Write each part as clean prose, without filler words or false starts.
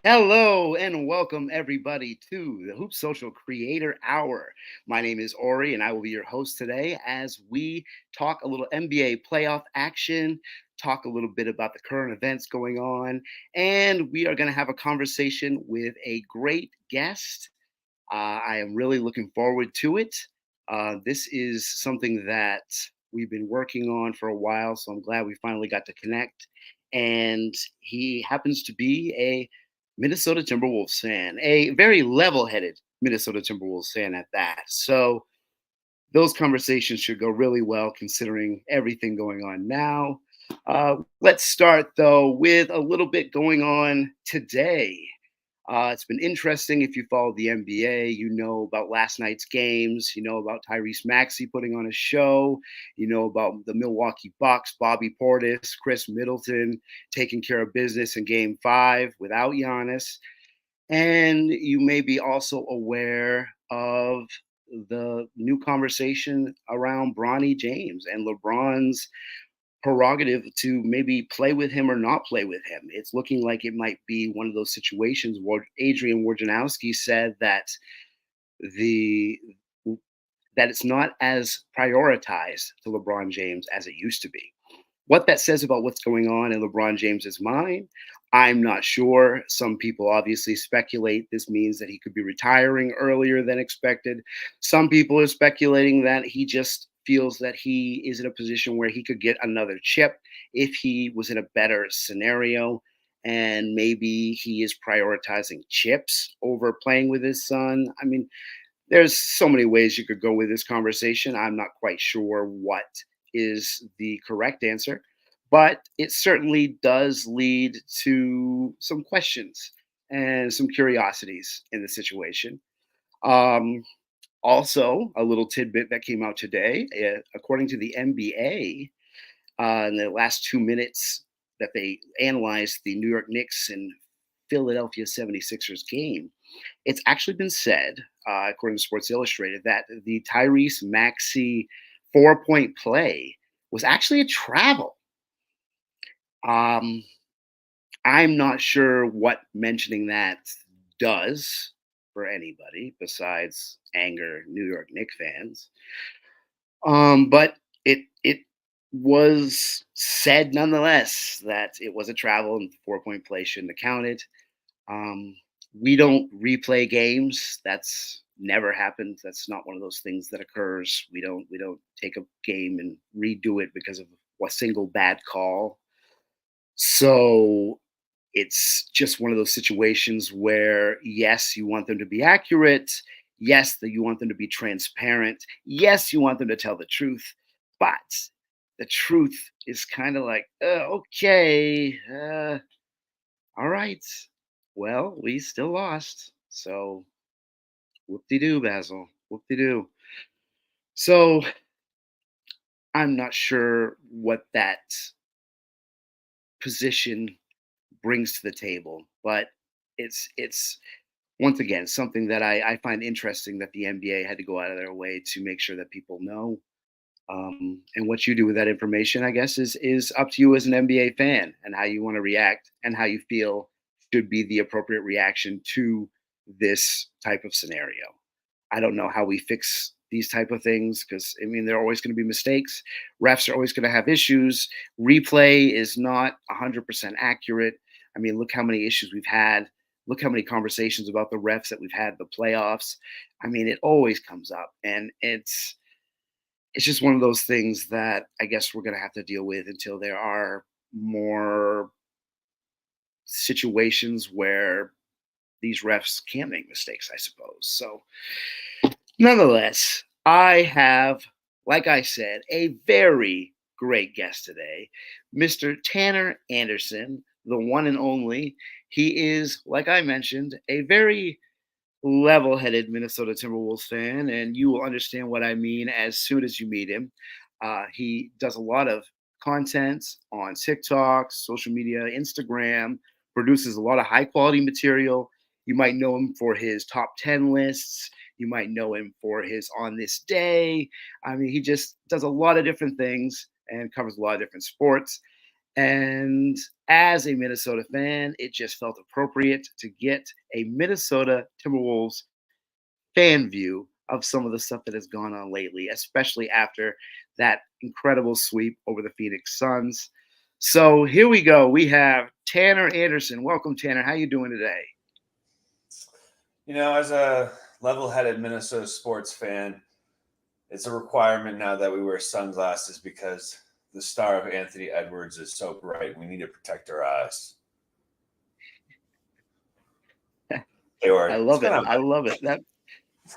Hello and welcome everybody to the Hoop Social Creator Hour. My name is Ori and I will be your host today as we talk a little NBA playoff action, talk a little bit about the current events going on, and we are going to have a conversation with a great guest. I am really looking forward to it. This is something that we've been working on for a while, so I'm glad we finally got to connect. And he happens to be a Minnesota Timberwolves fan, a very level headed Minnesota Timberwolves fan at that. So those conversations should go really well considering everything going on now. Let's start though with a little bit going on today. It's been interesting. If you follow the NBA, you know about last night's games. You know about Tyrese Maxey putting on a show. You know about the Milwaukee Bucks, Bobby Portis, Chris Middleton taking care of business in Game 5 without Giannis. And you may be also aware of the new conversation around Bronny James and LeBron's prerogative to maybe play with him or not play with him. It's looking like it might be one of those situations where Adrian Wojnarowski said that the that it's not as prioritized to LeBron James as it used to be. What that says about what's going on in LeBron James's mind, I'm not sure. Some people obviously speculate this means that he could be retiring earlier than expected. Some people are speculating that he just feels that he is in a position where he could get another chip if he was in a better scenario. And maybe he is prioritizing chips over playing with his son. I mean, there's so many ways you could go with this conversation. I'm not quite sure what is the correct answer, but it certainly does lead to some questions and some curiosities in the situation. Um, Also, a little tidbit that came out today, according to the NBA, in the last 2 minutes that they analyzed the New York Knicks and Philadelphia 76ers game, it's actually been said, according to Sports Illustrated, that the Tyrese Maxey 4 point play was actually a travel. Um, I'm not sure what mentioning that does for anybody besides anger New York Knicks fans. But it was said nonetheless that it was a travel and 4 point play shouldn't have counted. Um, we don't replay games. That's never happened. That's not one of those things that occurs. We don't take a game and redo it because of a single bad call. So it's just one of those situations where yes, you want them to be accurate. Yes, that you want them to be transparent. Yes, you want them to tell the truth, but the truth is kind of like, okay, all right. Well, we still lost. So whoop de doo, Basil. Whoop de doo. So I'm not sure what that position brings to the table, but it's once again something that I find interesting that the NBA had to go out of their way to make sure that people know. And what you do with that information, I guess, is up to you as an NBA fan and how you want to react and how you feel should be the appropriate reaction to this type of scenario. I don't know how we fix these type of things because I mean there are always going to be mistakes. Refs are always going to have issues. Replay is not 100% accurate. I mean, look how many issues we've had. Look how many conversations about the refs that we've had the playoffs. I mean, it always comes up, and it's just one of those things that I guess we're going to have to deal with until there are more situations where these refs can make mistakes, I suppose. So, nonetheless, I have, like I said, a very great guest today, Mr. Tanner Anderson, the one and only. He is, like I mentioned, a very level headed Minnesota Timberwolves fan, and you will understand what I mean as soon as you meet him. He does a lot of content on TikTok, social media, Instagram, produces a lot of high quality material. You might know him for his top 10 lists. You might know him for his on this day. I mean, he just does a lot of different things and covers a lot of different sports. And as a Minnesota fan, it just felt appropriate to get a Minnesota Timberwolves fan view of some of the stuff that has gone on lately, especially after that incredible sweep over the Phoenix Suns. So here we go. We have Tanner Anderson. Welcome, Tanner. How you doing today? As a level-headed Minnesota sports fan, it's a requirement now that we wear sunglasses because the star of Anthony Edwards is so bright. We need to protect our eyes. Hey, I what's love it. going on, I buddy? love it.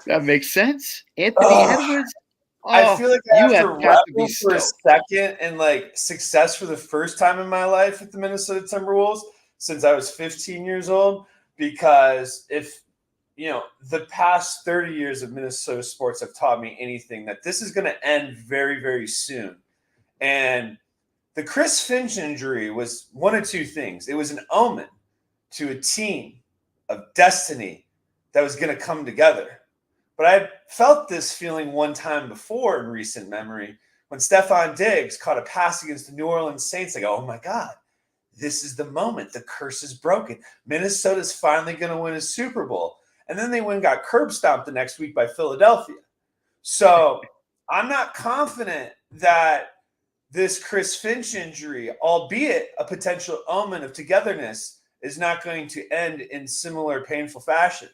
That makes sense. Anthony Oh, Edwards. I Oh, feel like I you have to have got to be revel for a stoked. second and success for the first time in my life with the Minnesota Timberwolves since I was 15 years old. Because if the past 30 years of Minnesota sports have taught me anything, that this is going to end very, very soon. And the Chris Finch injury was one of two things. It was an omen to a team of destiny that was going to come together. But I felt this feeling one time before in recent memory when Stephon Diggs caught a pass against the New Orleans Saints. I go, oh my God, this is the moment. The curse is broken. Minnesota's finally going to win a Super Bowl. And then they went and got curb stomped the next week by Philadelphia. So I'm not confident that this Chris Finch injury, albeit a potential omen of togetherness, is not going to end in similar painful fashion.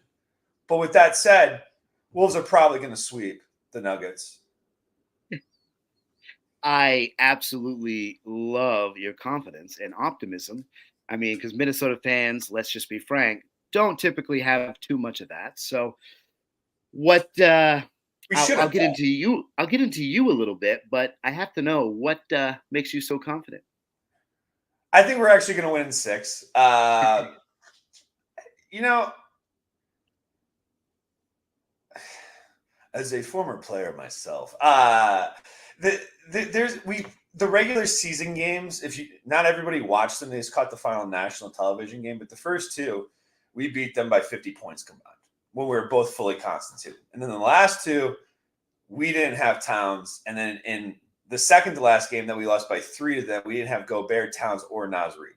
But with that said, Wolves are probably going to sweep the Nuggets. I absolutely love your confidence and optimism. I mean, because Minnesota fans, let's just be frank, don't typically have too much of that. So, what We I'll, should I'll have get bet. into you. I'll get into you a little bit, but I have to know what makes you so confident. I think we're actually going to win in 6. You know, as a former player myself, the regular season games. If you not everybody watched them, they just caught the final national television game. But the first two, we beat them by 50 points combined when we were both fully constituted. And then the last two, we didn't have Towns. And then in the second to last game that we lost by 3 to them, we didn't have Gobert, Towns, or Naz Reid.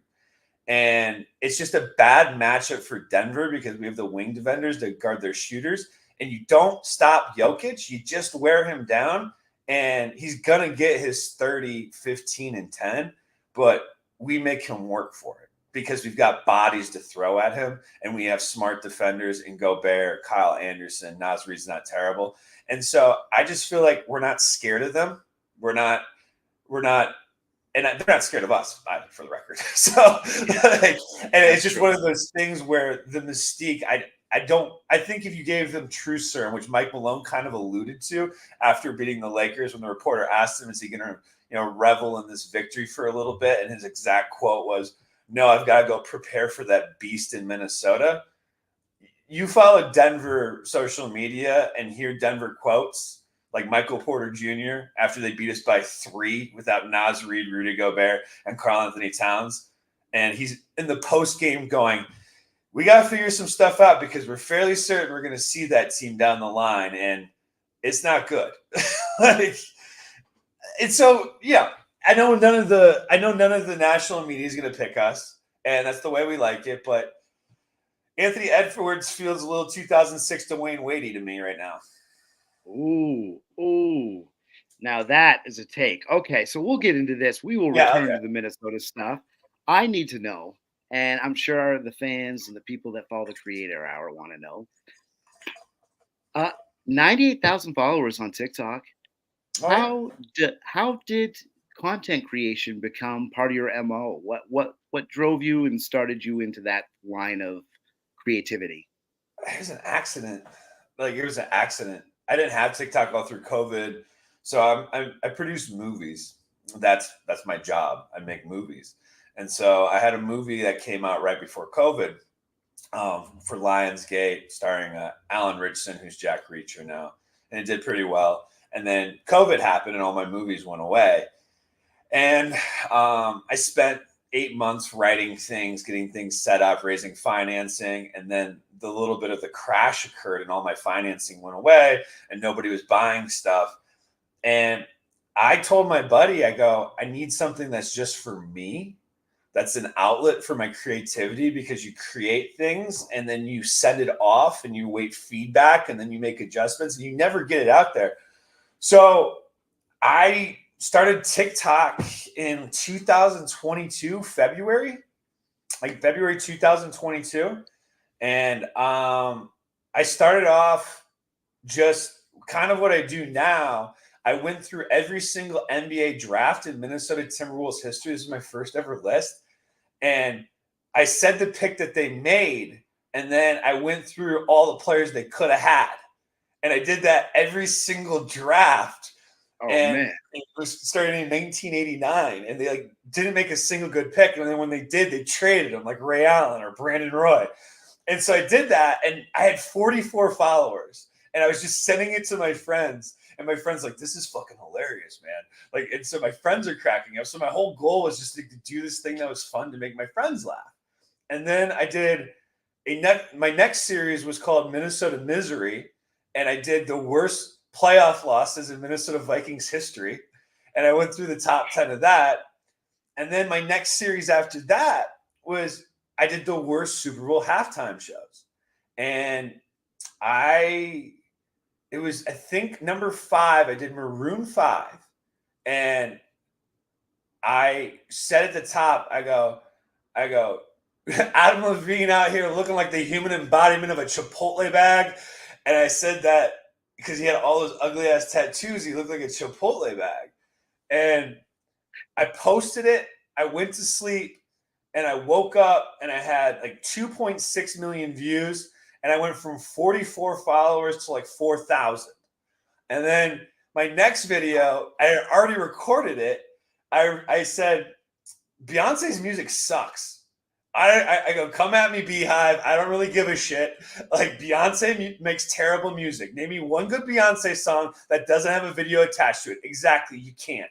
And it's just a bad matchup for Denver because we have the wing defenders to guard their shooters. And you don't stop Jokic. You just wear him down. And he's going to get his 30, 15, and 10. But we make him work for it because we've got bodies to throw at him. And we have smart defenders in Gobert, Kyle Anderson. Naz Reid's not terrible. And so I just feel like we're not scared of them. We're not and they're not scared of us either, for the record. So, and it's just one of those things where the mystique. I think if you gave them true serum, which Mike Malone kind of alluded to after beating the Lakers, when the reporter asked him, "Is he going to, revel in this victory for a little bit?" and his exact quote was, "No, I've got to go prepare for that beast in Minnesota." You follow Denver social media and hear Denver quotes like Michael Porter Jr. after they beat us by 3 without Naz Reid, Rudy Gobert, and Karl-Anthony Towns. And he's in the post game going, we got to figure some stuff out because we're fairly certain we're going to see that team down the line. And it's not good. And so, yeah, I know none of the national media is going to pick us. And that's the way we like it. But Anthony Edwards feels a little 2006 Dwayne Wadey to me right now. Ooh. Now that is a take. Okay, so we'll get into this. We will Yeah, return okay. to the Minnesota stuff. I need to know, and I'm sure the fans and the people that follow the Creator Hour want to know. 98,000 followers on TikTok. Oh, yeah. How did content creation become part of your MO? What drove you and started you into that line of creativity? It was an accident. It was an accident. I didn't have TikTok all through COVID, so I produce movies. That's my job. I make movies, and so I had a movie that came out right before COVID for Lionsgate, starring Alan Richson, who's Jack Reacher now, and it did pretty well. And then COVID happened, and all my movies went away. And I spent 8 months writing things, getting things set up, raising financing. And then the little bit of the crash occurred and all my financing went away and nobody was buying stuff. And I told my buddy, I go, I need something that's just for me. that's an outlet for my creativity, because you create things and then you send it off and you wait feedback and then you make adjustments and you never get it out there. So I started TikTok in 2022, February 2022. And I started off just kind of what I do now. I went through every single NBA draft in Minnesota Timberwolves history. This is my first ever list. And I said the pick that they made, and then I went through all the players they could have had. And I did that every single draft. Oh, and man. it was starting in 1989, and they like didn't make a single good pick. And then when they did, they traded them like Ray Allen or Brandon Roy. And so I did that, and I had 44 followers, and I was just sending it to my friends. And my friends like, this is fucking hilarious, man. Like, and so my friends are cracking up. So my whole goal was just to do this thing that was fun to make my friends laugh. And then I did my next series was called Minnesota Misery, and I did the worst playoff losses in Minnesota Vikings history. And I went through the top 10 of that. And then my next series after that was I did the worst Super Bowl halftime shows. And it was, I think, number 5. I did Maroon 5. And I said at the top, I go, Adam Levine out here looking like the human embodiment of a Chipotle bag. And I said that because he had all those ugly ass tattoos, he looked like a Chipotle bag. And I posted it. I went to sleep, and I woke up and I had like 2.6 million views. And I went from 44 followers to like 4,000. And then my next video, I had already recorded it. I said, Beyonce's music sucks. I go, come at me, Beehive. I don't really give a shit. Like, Beyonce makes terrible music. Name me one good Beyonce song that doesn't have a video attached to it. Exactly, you can't.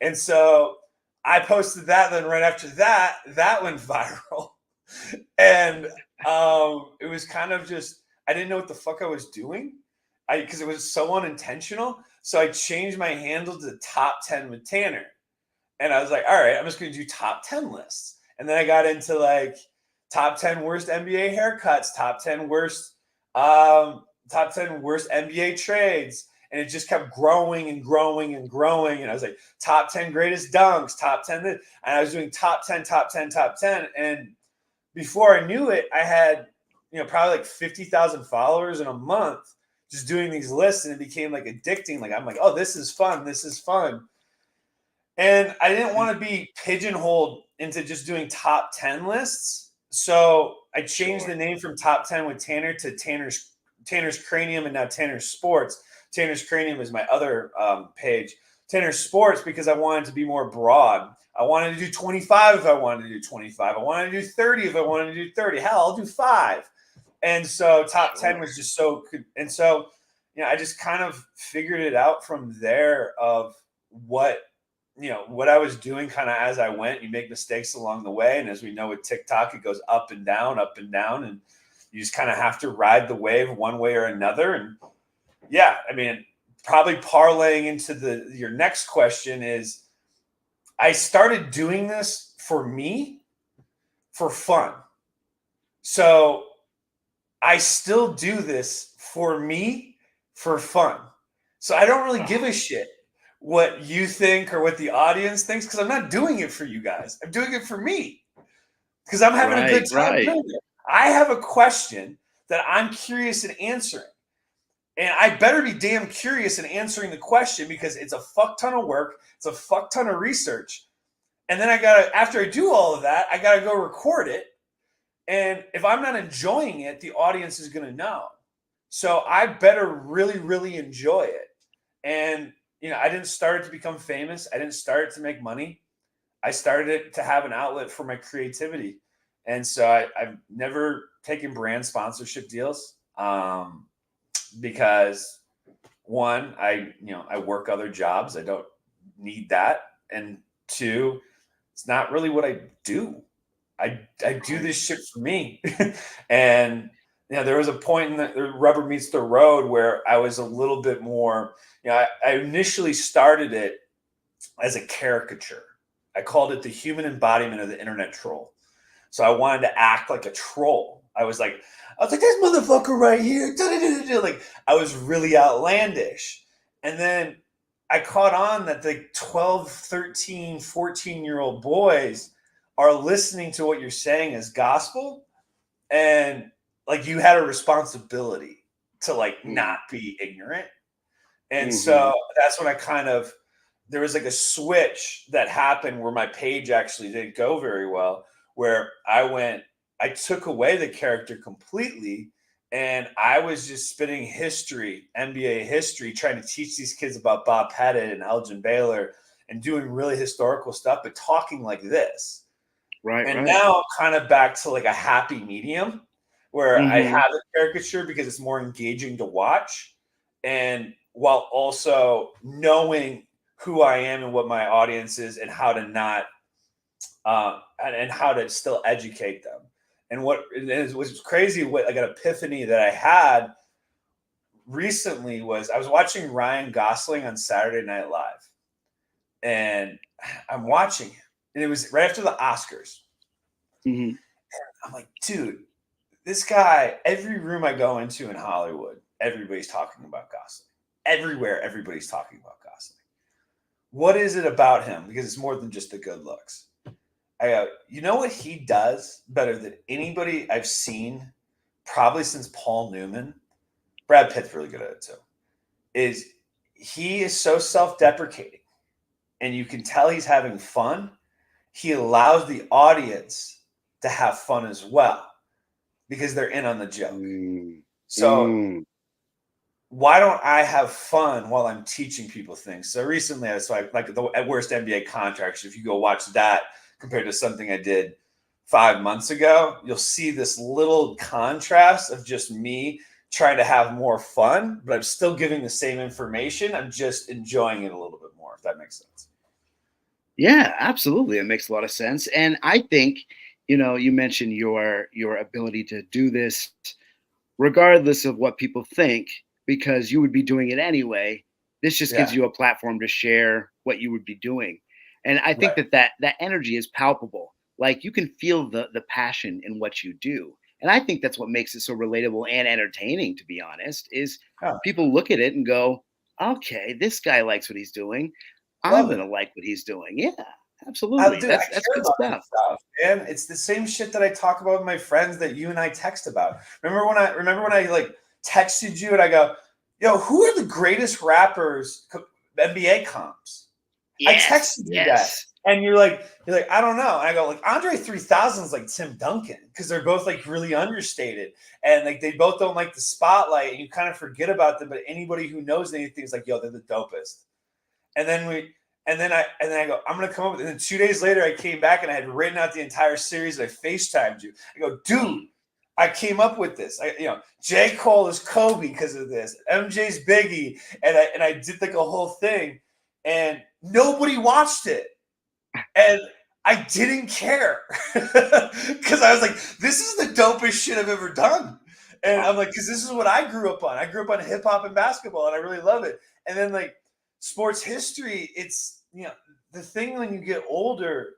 And so I posted that. Then right after that, that went viral. And it was kind of just, I didn't know what the fuck I was doing, because it was so unintentional. So I changed my handle to Top 10 with Tanner. And I was like, all right, I'm just going to do top 10 lists. And then I got into like top 10 worst NBA haircuts, top 10 worst NBA trades. And it just kept growing and growing and growing. And I was like, top 10 greatest dunks, top 10. And I was doing top 10, top 10, top 10. And before I knew it, I had, probably like 50,000 followers in a month just doing these lists. And it became like addicting. Like, I'm like, oh, this is fun. This is fun. And I didn't want to be pigeonholed into just doing top 10 lists. So I changed the name from Top 10 with Tanner to Tanner's Cranium, and now TannersSports. Tanner's Cranium is my other page. TannersSports, because I wanted to be more broad. I wanted to do 25 if I wanted to do 25. I wanted to do 30 if I wanted to do 30. Hell, I'll do 5. And so top 10 was just so – and so, I just kind of figured it out from there of what I was doing kind of as I went. You make mistakes along the way. And as we know with TikTok, it goes up and down. And you just kind of have to ride the wave one way or another. And yeah, I mean, probably parlaying into your next question is I started doing this for me, for fun. So I still do this for me, for fun. So I don't really give a shit what you think or what the audience thinks, because I'm not doing it for you guys. I'm doing it for me because I'm having a good time doing it. I have a question that I'm curious in answering, and I better be damn curious in answering the question, because it's a fuck ton of work. It's a fuck ton of research. And then after I do all of that, I got to go record it. And if I'm not enjoying it, the audience is going to know. So I better really, really enjoy it. And I didn't start it to become famous. I didn't start it to make money. I started it to have an outlet for my creativity. And so I've never taken brand sponsorship deals because, one, I work other jobs. I don't need that. And two, it's not really what I do. I do this shit for me. And there was a point in the rubber meets the road where I was a little bit more, I initially started it as a caricature. I called it the human embodiment of the internet troll. So I wanted to act like a troll. I was like, this motherfucker right here. Like, I was really outlandish. And then I caught on that the 12, 13, 14-year-old boys are listening to what you're saying as gospel. And like, you had a responsibility to like not be ignorant. And so that's when there was like a switch that happened where my page actually didn't go very well, where I took away the character completely. And I was just spitting history, NBA history, trying to teach these kids about Bob Pettit and Elgin Baylor and doing really historical stuff, but talking like this. And now I'm kind of back to like a happy medium where I have a caricature because it's more engaging to watch. And while also knowing who I am and what my audience is and how to not, and how to still educate them. And what was crazy, what like an epiphany that I had recently was I was watching Ryan Gosling on Saturday Night Live, and I'm watching it, and it was right after the Oscars. And I'm like, dude, this guy, every room I go into in Hollywood, everybody's talking about Gosling. Everywhere, everybody's talking about Gosling. What is it about him? Because it's more than just the good looks. I go, you know what he does better than anybody I've seen, probably since Paul Newman? Brad Pitt's really good at it too. Is he is so self-deprecating, and you can tell he's having fun. He allows the audience to have fun as well because they're in on the joke. So why don't I have fun while I'm teaching people things? So recently, I saw like the worst NBA contracts. If you go watch that compared to something I did 5 months ago, you'll see this little contrast of just me trying to have more fun, but I'm still giving the same information. I'm just enjoying it a little bit more, if that makes sense. Yeah, absolutely. It makes a lot of sense. And I think, you mentioned your ability to do this regardless of what people think, because you would be doing it anyway. This just gives you a platform to share what you would be doing. And I think that energy is palpable. Like, you can feel the passion in what you do. And I think that's what makes it so relatable and entertaining, to be honest, is people look at it and go, okay, this guy likes what he's doing. I'm going to like what he's doing. Yeah, absolutely. That's good stuff. And it's the same shit that I talk about with my friends that you and I text about. Remember when I like texted you and I go, yo, who are the greatest rappers, NBA comps? Yes, I texted you that. And you're like, I don't know. And I go, like, Andre 3000 is like Tim Duncan because they're both like really understated. And like they both don't like the spotlight and you kind of forget about them. But anybody who knows anything is like, yo, they're the dopest. And then I go, I'm gonna come up with it. And then 2 days later, I came back and I had written out the entire series. And I FaceTimed you. I go, dude, I came up with this. J. Cole is Kobe because of this. MJ's Biggie, and I did like a whole thing, and nobody watched it, and I didn't care because I was like, this is the dopest shit I've ever done. And I'm like, because this is what I grew up on. I grew up on hip hop and basketball, and I really love it. And then like sports history, it's the thing when you get older,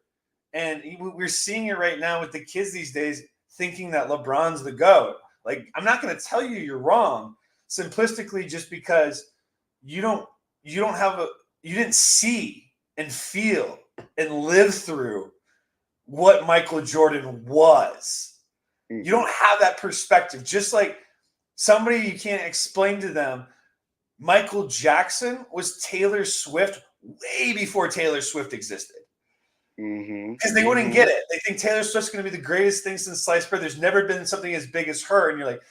and we're seeing it right now with the kids these days, thinking that LeBron's the GOAT. Like, I'm not going to tell you you're wrong, simplistically, just because you didn't see and feel and live through what Michael Jordan was. You don't have that perspective. Just like somebody you can't explain to them, Michael Jackson was Taylor Swift way before Taylor Swift existed. Because they wouldn't get it. They think Taylor Swift's going to be the greatest thing since sliced bread. There's never been something as big as her. And you're like,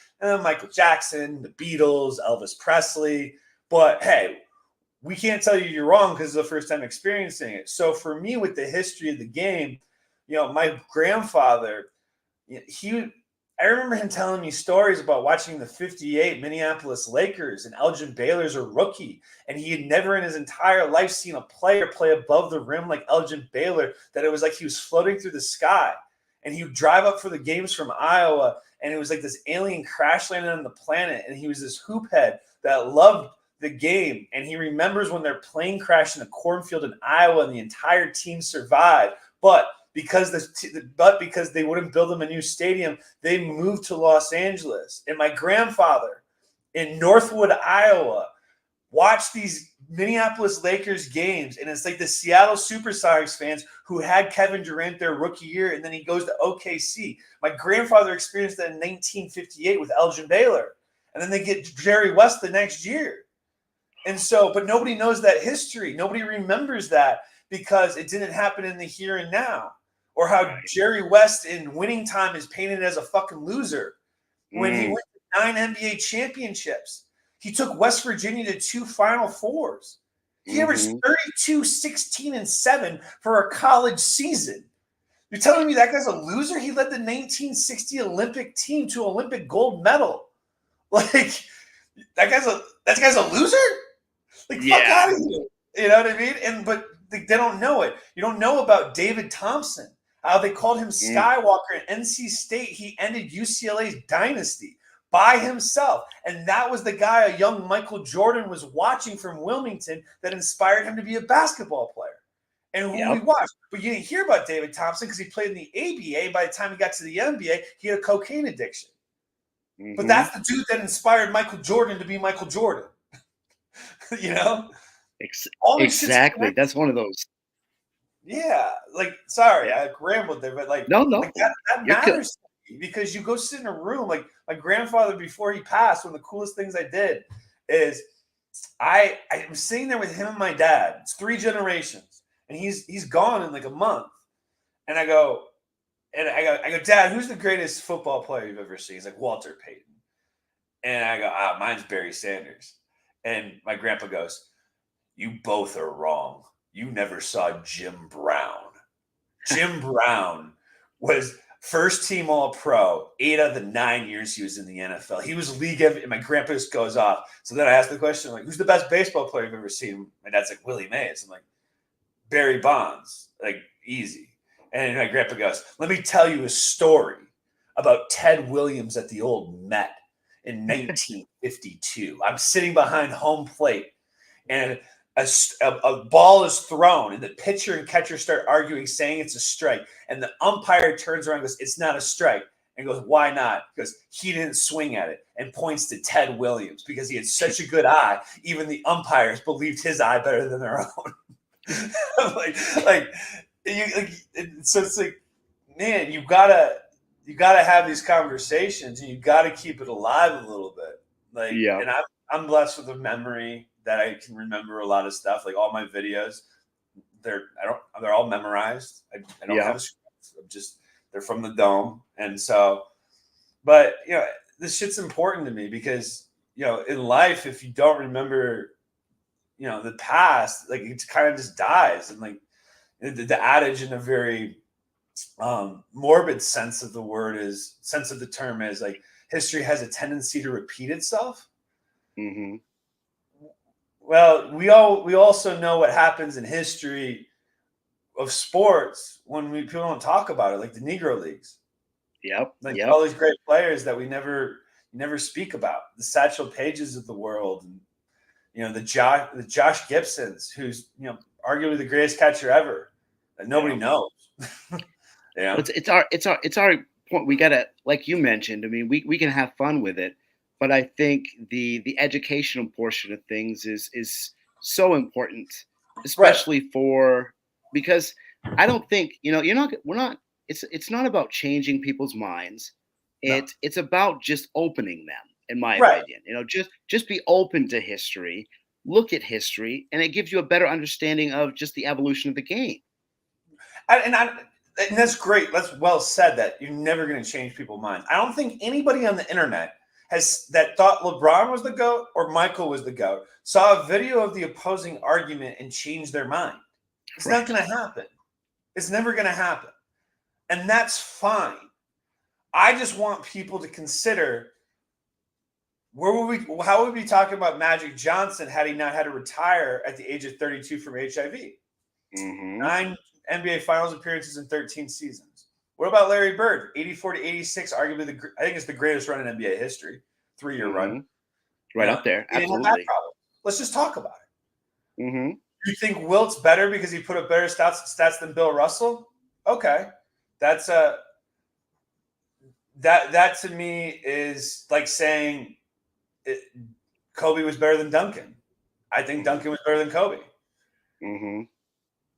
Michael Jackson, the Beatles, Elvis Presley. But hey, we can't tell you you're wrong because it's the first time experiencing it. So for me, with the history of the game, my grandfather, I remember him telling me stories about watching the 58 Minneapolis Lakers, and Elgin Baylor's a rookie. And he had never in his entire life seen a player play above the rim like Elgin Baylor, that it was like he was floating through the sky. And he would drive up for the games from Iowa, and it was like this alien crash landing on the planet. And he was this hoop head that loved the game, and he remembers when their plane crashed in a cornfield in Iowa and the entire team survived. But because they wouldn't build them a new stadium, they moved to Los Angeles. And my grandfather in Northwood, Iowa, watched these Minneapolis Lakers games, and it's like the Seattle Supersonics fans who had Kevin Durant their rookie year, and then he goes to OKC. My grandfather experienced that in 1958 with Elgin Baylor, and then they get Jerry West the next year. And so, but nobody knows that history. Nobody remembers that because it didn't happen in the here and now. Or how Jerry West in winning time is painted as a fucking loser when he went to 9 NBA championships. He took West Virginia to 2 Final Fours. He averaged 32, 16, and 7 for a college season. You're telling me that guy's a loser? He led the 1960 Olympic team to Olympic gold medal. Like, that guy's a loser? Like, fuck out of here. You know what I mean? But they don't know it. You don't know about David Thompson, how they called him Skywalker at NC State. He ended UCLA's dynasty by himself. And that was the guy a young Michael Jordan was watching from Wilmington that inspired him to be a basketball player. And who we watched. But you didn't hear about David Thompson because he played in the ABA. By the time he got to the NBA, he had a cocaine addiction. But that's the dude that inspired Michael Jordan to be Michael Jordan. You know? Exactly. That's one of those. Yeah. Like, sorry, I rambled there, but like, no. Like that matters to me because you go sit in a room. Like my grandfather, before he passed, one of the coolest things I did is I was sitting there with him and my dad. It's 3 generations. And he's gone in like a month. And I go, Dad, who's the greatest football player you've ever seen? He's like, Walter Payton. And I go, mine's Barry Sanders. And my grandpa goes, you both are wrong. You never saw Jim Brown. Jim Brown was first team All-Pro 8 out of the 9 years he was in the NFL. He was league MVP, and my grandpa just goes off. So then I asked the question, like, who's the best baseball player you've ever seen? My dad's like, Willie Mays. I'm like, Barry Bonds. Like, easy. And my grandpa goes, let me tell you a story about Ted Williams at the old Met in 1952. I'm sitting behind home plate, and a ball is thrown, and the pitcher and catcher start arguing, saying it's a strike. And the umpire turns around and goes, it's not a strike. And goes, why not? Because he didn't swing at it, and points to Ted Williams because he had such a good eye. Even the umpires believed his eye better than their own. So it's like, man, you gotta have these conversations, and you gotta keep it alive a little bit. Like, and I'm blessed with a memory that I can remember a lot of stuff. Like all my videos, they're all memorized. I don't have a script. They're from the dome, and so. But this shit's important to me because in life, if you don't remember, the past, like it kind of just dies, and like the adage in a very morbid sense of the term is like history has a tendency to repeat itself. Well, we also know what happens in history of sports when people don't talk about it, like the Negro Leagues. All these great players that we never speak about, the Satchel Pages of the world, and the Josh Gibsons, who's arguably the greatest catcher ever that nobody knows. It's our point. We gotta, like you mentioned. I mean, we can have fun with it. But I think the educational portion of things is so important, especially because I don't think it's not about changing people's minds. It's about just opening them, in my opinion. Just be open to history, look at history, and it gives you a better understanding of just the evolution of the game. And that's great. That's well said. That you're never going to change people's minds. I don't think anybody on the internet that thought LeBron was the GOAT or Michael was the GOAT saw a video of the opposing argument and changed their mind. It's not going to happen. It's never going to happen. And that's fine. I just want people to consider how would we be talking about Magic Johnson had he not had to retire at the age of 32 from HIV? 9 NBA Finals appearances in 13 seasons. What about Larry Bird? 84 to 86, arguably I think it's the greatest run in NBA history. 3-year run. Right up there. Absolutely. That problem. Let's just talk about it. Mm-hmm. You think Wilt's better because he put up better stats than Bill Russell? Okay, that's that to me is like saying Kobe was better than Duncan. I think Duncan was better than Kobe. Mm-hmm.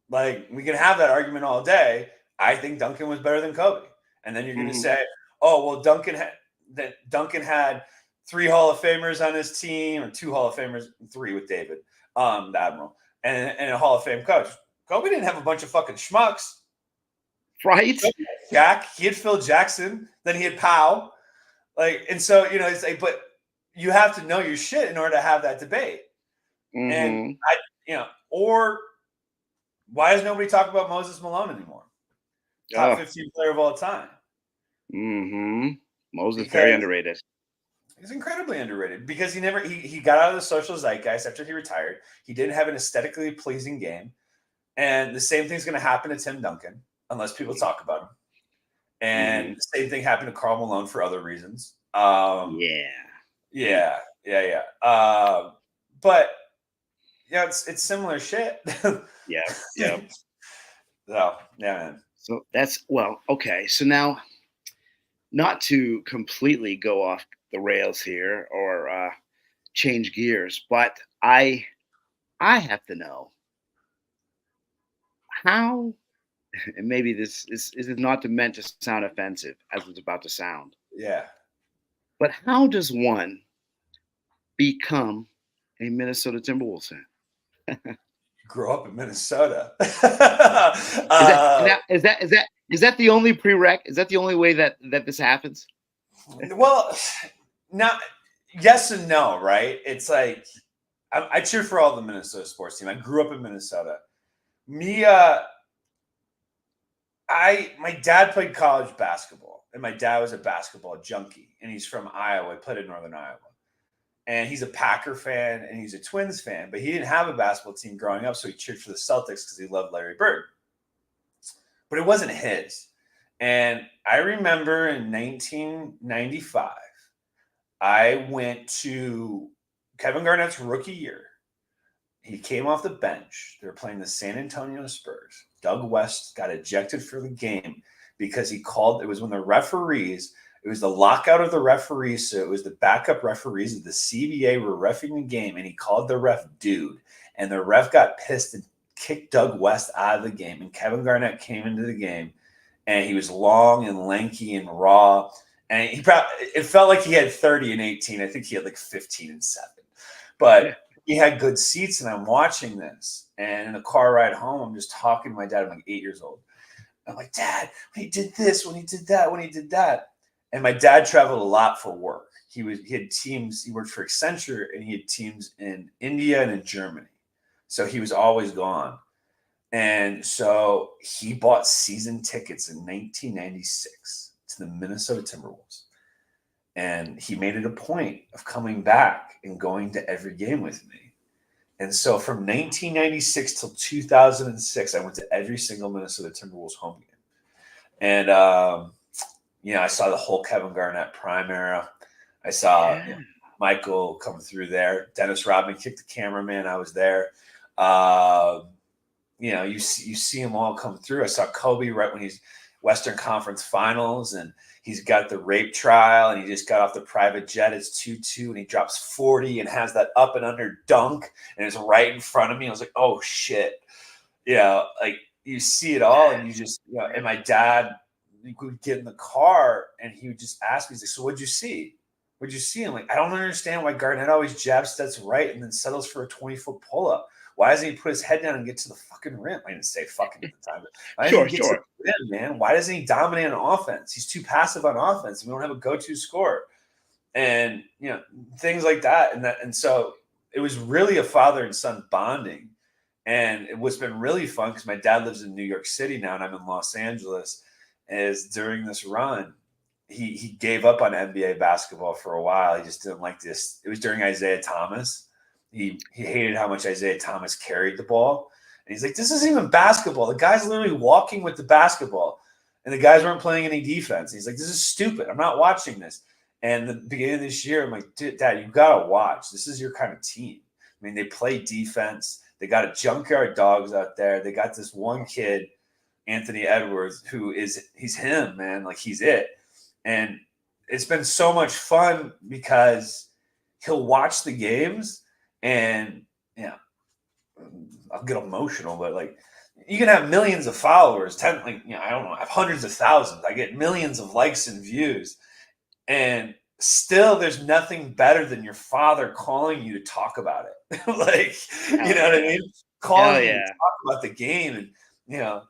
Like, we can have that argument all day. I think Duncan was better than Kobe. And then you're going to say, oh, well, Duncan had 3 Hall of Famers on his team, or 2 Hall of Famers, 3 with David, the Admiral, and a Hall of Fame coach. Kobe didn't have a bunch of fucking schmucks. Right. Jack, he had Phil Jackson, then he had Powell. Like, and so, it's like, but you have to know your shit in order to have that debate. Mm-hmm. And or why does nobody talk about Moses Malone anymore? Top 15 player of all time. Mm-hmm. Moses, very underrated. He's incredibly underrated because he got out of the social zeitgeist after he retired. He didn't have an aesthetically pleasing game. And the same thing's going to happen to Tim Duncan unless people talk about him. And the same thing happened to Karl Malone for other reasons. Yeah. But it's similar shit. Yeah. So, yeah, man. So that's okay. So now, not to completely go off the rails here or change gears, but I have to know how, and maybe this is not meant to sound offensive as it's about to sound. Yeah. But how does one become a Minnesota Timberwolves fan? Grow up in Minnesota. Is that the only prereq? Is that the only way that this happens? Well, not yes and no, right? It's like I cheer for all the Minnesota sports team. I grew up in Minnesota. My dad played college basketball, and my dad was a basketball junkie, and he's from Iowa. He played in Northern Iowa. And he's a Packer fan, and he's a Twins fan, but he didn't have a basketball team growing up, so he cheered for the Celtics because he loved Larry Bird. But it wasn't his. And I remember in 1995, I went to Kevin Garnett's rookie year. He came off the bench. They were playing the San Antonio Spurs. Doug West got ejected for the game because it was when the referees – it was the lockout of the referees, so it was the backup referees of the CBA were reffing the game, and he called the ref dude. And the ref got pissed and kicked Doug West out of the game. And Kevin Garnett came into the game, and he was long and lanky and raw. And it felt like he had 30 and 18. I think he had like 15 and 7. But he had good seats, and I'm watching this. And in the car ride home, I'm just talking to my dad. I'm like 8 years old. I'm like, Dad, when he did this, when he did that, when he did that. And my dad traveled a lot for work. He had teams. He worked for Accenture, and he had teams in India and in Germany. So he was always gone. And so he bought season tickets in 1996 to the Minnesota Timberwolves. And he made it a point of coming back and going to every game with me. And so from 1996 till 2006, I went to every single Minnesota Timberwolves home game. And I saw the whole Kevin Garnett prime era. I saw Michael come through there. Dennis Rodman kicked the cameraman. I was there. You see them all come through. I saw Kobe right when he's Western Conference Finals, and he's got the rape trial, and he just got off the private jet. It's 2-2, and he drops 40 and has that up and under dunk, and it's right in front of me. I was like, oh, shit. Like you see it all, and you just and my dad – we would get in the car, and he would just ask me, he's like, so what'd you see? What'd you see? I'm like, I don't understand why Garnett always jabs sets right and then settles for a 20-foot pull-up. Why doesn't he put his head down and get to the fucking rim? I didn't say fucking at the time. Why doesn't he get to the rim, man? Why doesn't he dominate on offense? He's too passive on offense. We don't have a go-to scorer. And, things like that. And so it was really a father and son bonding. And what's been really fun, because my dad lives in New York City now, and I'm in Los Angeles, is during this run, he gave up on NBA basketball for a while. He just didn't like this. It was during Isaiah Thomas. He hated how much Isaiah Thomas carried the ball. And he's like, this isn't even basketball. The guy's literally walking with the basketball, and the guys weren't playing any defense. He's like, this is stupid. I'm not watching this. And the beginning of this year, I'm like, Dad, you got to watch. This is your kind of team. I mean, they play defense. They got a junkyard dogs out there. They got this one kid, Anthony Edwards, he's him, man. Like, he's it. And it's been so much fun because he'll watch the games and, I'll get emotional, but like, you can have millions of followers, I don't know, I have hundreds of thousands. I get millions of likes and views. And still, there's nothing better than your father calling you to talk about it. Like, you know what I mean? Calling you to talk about the game and,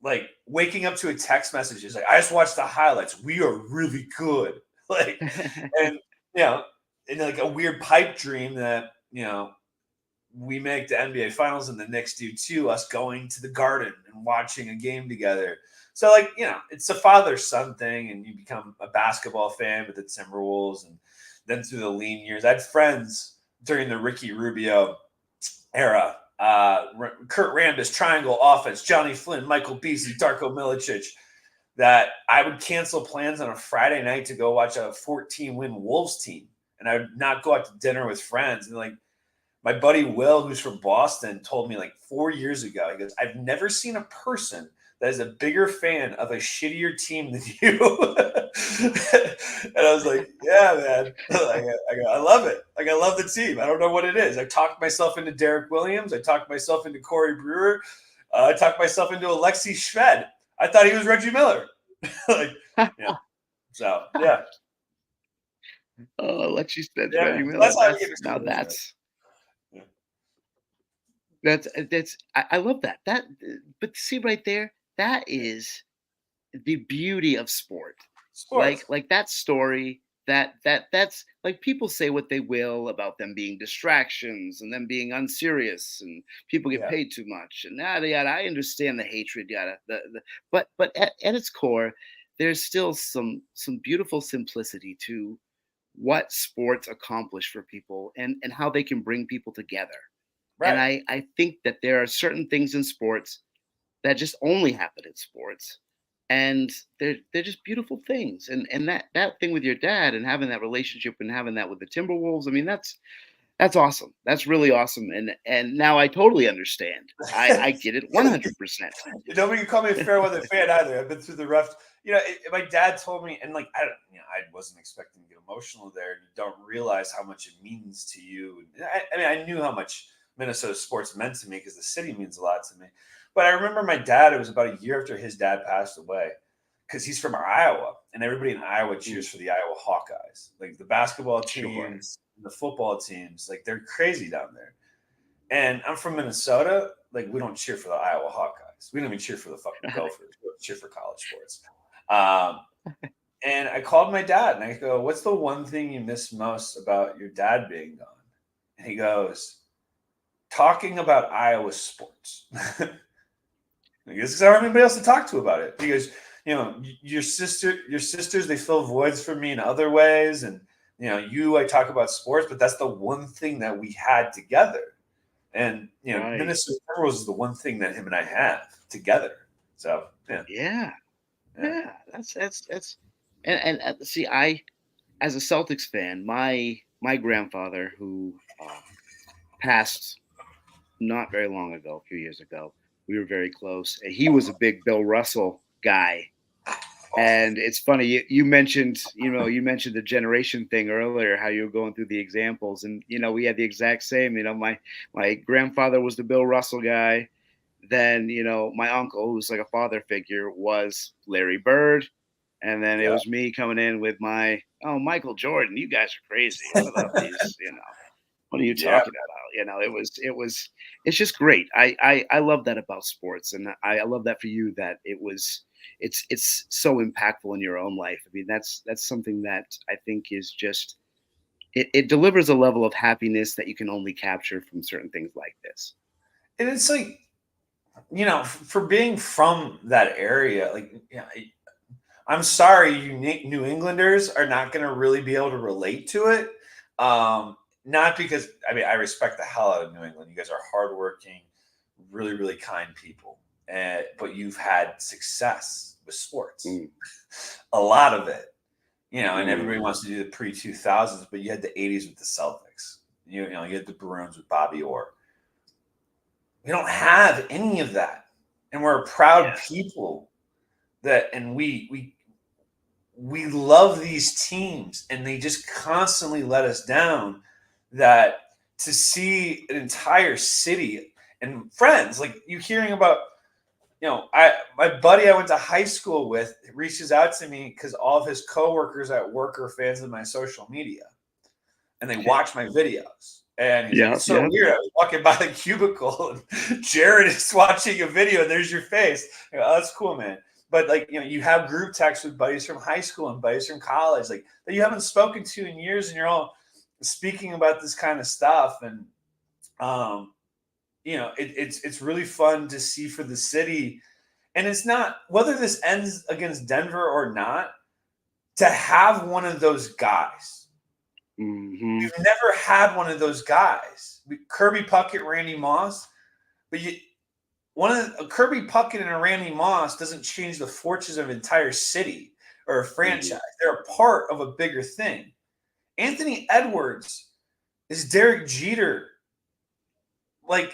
like waking up to a text message is like, I just watched the highlights. We are really good. Like, and, and like a weird pipe dream that, we make the NBA finals and the Knicks do too, us going to the Garden and watching a game together. So, like, it's a father-son thing, and you become a basketball fan with the Timberwolves. And then through the lean years, I had friends during the Ricky Rubio era, Kurt Rambis, triangle offense, Johnny Flynn, Michael Beasley, Darko Milicic, that I would cancel plans on a Friday night to go watch a 14-win Wolves team. And I would not go out to dinner with friends. And, like, my buddy Will, who's from Boston, told me like 4 years ago, he goes, I've never seen a person that is a bigger fan of a shittier team than you. And I was like, yeah, man. I love it. Like, I love the team. I don't know what it is. I talked myself into Derek Williams. I talked myself into Corey Brewer. I talked myself into Alexi Shved. I thought he was Reggie Miller. So, yeah. Oh, Alexi Shved, Yeah, Reggie Miller. that's how I get Now that's I love that. But see right there, that is the beauty of sport. Like that story, that's like, people say what they will about them being distractions and them being unserious and people get paid too much and yada yada. I understand the hatred, yada. But at its core, there's still some beautiful simplicity to what sports accomplish for people and how they can bring people together. Right. And I think that there are certain things in sports that just only happen in sports. And they're just beautiful things. And that thing with your dad and having that relationship and having that with the Timberwolves, I mean, that's awesome. That's really awesome. And now I totally understand. I get it 100%. Nobody can call me a fair weather fan either. I've been through the rough. My dad told me, and like, I wasn't expecting to get emotional there. And you don't realize how much it means to you. I mean, I knew how much Minnesota sports meant to me because the city means a lot to me. But I remember my dad, it was about a year after his dad passed away, because he's from Iowa, and everybody in Iowa cheers for the Iowa Hawkeyes. Like, the basketball teams, the football teams, like, they're crazy down there. And I'm from Minnesota. Like, we don't cheer for the Iowa Hawkeyes. We don't even cheer for the fucking Gophers. We don't cheer for college sports. And I called my dad, and I go, what's the one thing you miss most about your dad being gone? And he goes, talking about Iowa sports. Because I don't have anybody else to talk to about it. Because, your sisters, they fill voids for me in other ways. And, I talk about sports, but that's the one thing that we had together. And, Minnesota Timberwolves is the one thing that him and I have together. So, yeah. That's and see, I, as a Celtics fan, my grandfather, who passed not very long ago, a few years ago, we were very close. And he was a big Bill Russell guy. And it's funny, you mentioned, you mentioned the generation thing earlier, how you were going through the examples. And, we had the exact same, my grandfather was the Bill Russell guy. Then, my uncle, who's like a father figure, was Larry Bird. And then it was me coming in with Michael Jordan. You guys are crazy. What about these, what are you talking about? It's just great. I love that about sports. And I love that for you, that it's so impactful in your own life. I mean, that's something that I think is just, it delivers a level of happiness that you can only capture from certain things like this. And it's like, for being from that area, like, I'm sorry, you New Englanders are not going to really be able to relate to it. Not because, I respect the hell out of New England. You guys are hardworking, really, really kind people. But you've had success with sports. A lot of it. And everybody wants to do the pre-2000s, but you had the 80s with the Celtics. You know, you had the Bruins with Bobby Orr. We don't have any of that, and we're a proud people and we love these teams, and they just constantly let us down. That to see an entire city and friends, like you hearing about, my buddy I went to high school with reaches out to me because all of his coworkers at work are fans of my social media, and they watch my videos. And he's like, it's so weird. I was walking by the cubicle and Jared is watching a video and there's your face. Oh, that's cool, man. But like, you have group texts with buddies from high school and buddies from college, like that you haven't spoken to in years, and you're all speaking about this kind of stuff. And, it's really fun to see for the city. And it's not, whether this ends against Denver or not, to have one of those guys. Mm-hmm. We've never had one of those guys. Kirby Puckett, Randy Moss, but a Kirby Puckett and a Randy Moss doesn't change the fortunes of an entire city or a franchise. Mm-hmm. They're a part of a bigger thing. Anthony Edwards is Derek Jeter. Like,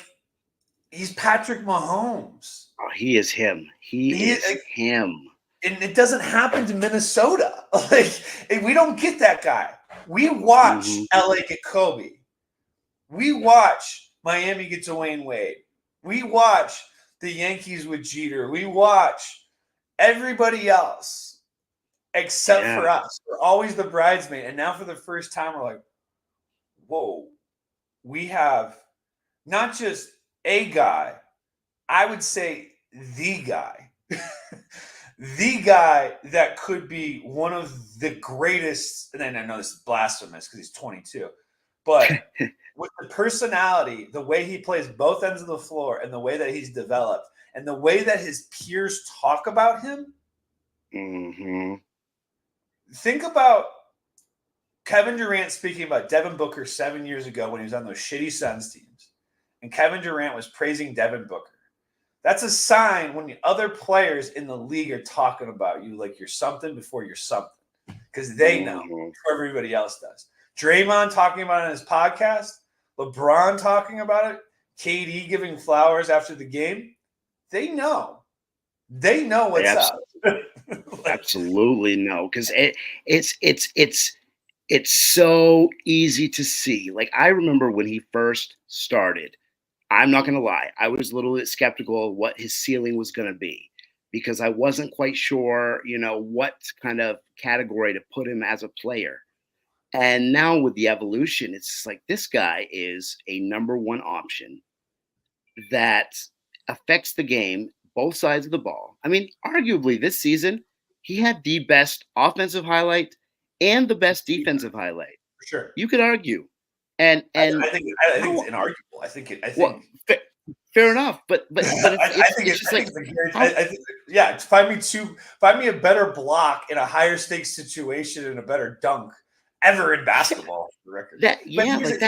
he's Patrick Mahomes. Oh, he is him. He is him. And it doesn't happen to Minnesota. Like, we don't get that guy. We watch LA get Kobe. We watch Miami get Dwayne Wade. We watch the Yankees with Jeter. We watch everybody else except for us. We're always the bridesmaid. And now for the first time, we're like, whoa, we have not just a guy, I would say the guy. The guy that could be one of the greatest, and I know this is blasphemous because he's 22, but with the personality, the way he plays both ends of the floor, and the way that he's developed, and the way that his peers talk about him. Mm-hmm. Think about Kevin Durant speaking about Devin Booker 7 years ago when he was on those shitty Suns teams, and Kevin Durant was praising Devin Booker. That's a sign when the other players in the league are talking about you like you're something before you're something, because they know before everybody else does. Draymond talking about it on his podcast, LeBron talking about it, KD giving flowers after the game. They know. They know what's up. Absolutely no, because it's so easy to see. Like, I remember when he first started. I'm not going to lie. I was a little bit skeptical of what his ceiling was going to be, because I wasn't quite sure, what kind of category to put him as a player. And now with the evolution, it's just like, this guy is a number one option that affects the game, both sides of the ball. I mean, arguably this season, he had the best offensive highlight and the best defensive highlight. For sure. You could argue. And I think it's inarguable. I think fair enough, but it's just like, find me a better block in a higher stakes situation and a better dunk ever in basketball. For the record, that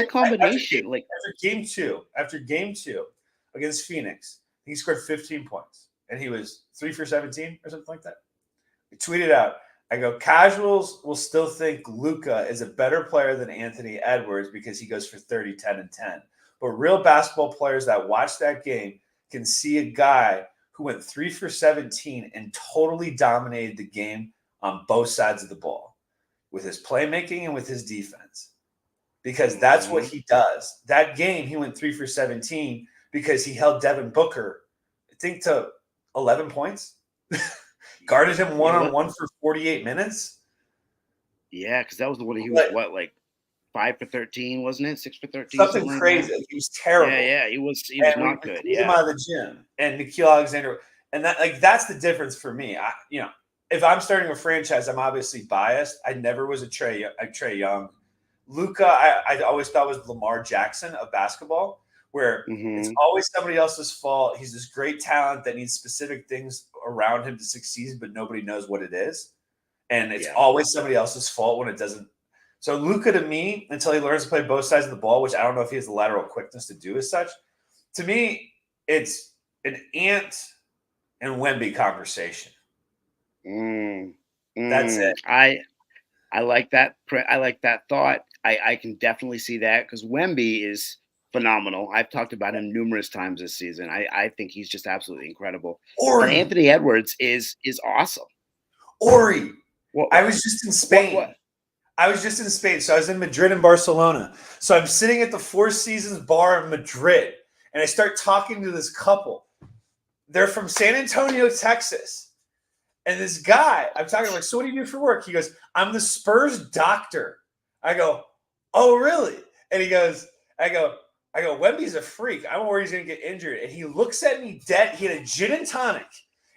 combination. After game two against Phoenix, he scored 15 points and he was 3 for 17 or something like that. He tweeted out, I go, casuals will still think Luka is a better player than Anthony Edwards because he goes for 30, 10, and 10. But real basketball players that watch that game can see a guy who went 3 for 17 and totally dominated the game on both sides of the ball with his playmaking and with his defense, because that's what he does. That game, he went 3 for 17 because he held Devin Booker, I think, to 11 points. Guarded him one-on-one for 48 minutes. Yeah, because that was the one he was like 5 for 13, wasn't it? 6 for 13. Something crazy. Like he was terrible. Yeah, he was not good. Him out of the gym. And Nickeil Alexander. And that's the difference for me. If I'm starting a franchise, I'm obviously biased. I never was a Trae Young. Luka, I always thought was Lamar Jackson of basketball, where it's always somebody else's fault. He's this great talent that needs specific things around him to succeed, but nobody knows what it is. And it's always somebody else's fault when it doesn't. So Luka, to me, until he learns to play both sides of the ball, which I don't know if he has the lateral quickness to do as such, to me, it's an Ant and Wemby conversation. That's it. I like that. I like that thought. I can definitely see that because Wemby is phenomenal. I've talked about him numerous times this season. I think he's just absolutely incredible. And Ori, Anthony Edwards is awesome. Ori. What I what was just in what? Spain. I was just in Spain. So I was in Madrid and Barcelona. So I'm sitting at the Four Seasons bar in Madrid, and I start talking to this couple. They're from San Antonio, Texas. And this guy, I'm talking like, so what do you do for work? He goes, I'm the Spurs doctor. I go, oh, really? And he goes, I go, Wemby's a freak. I'm worried he's going to get injured. And he looks at me dead. He had a gin and tonic.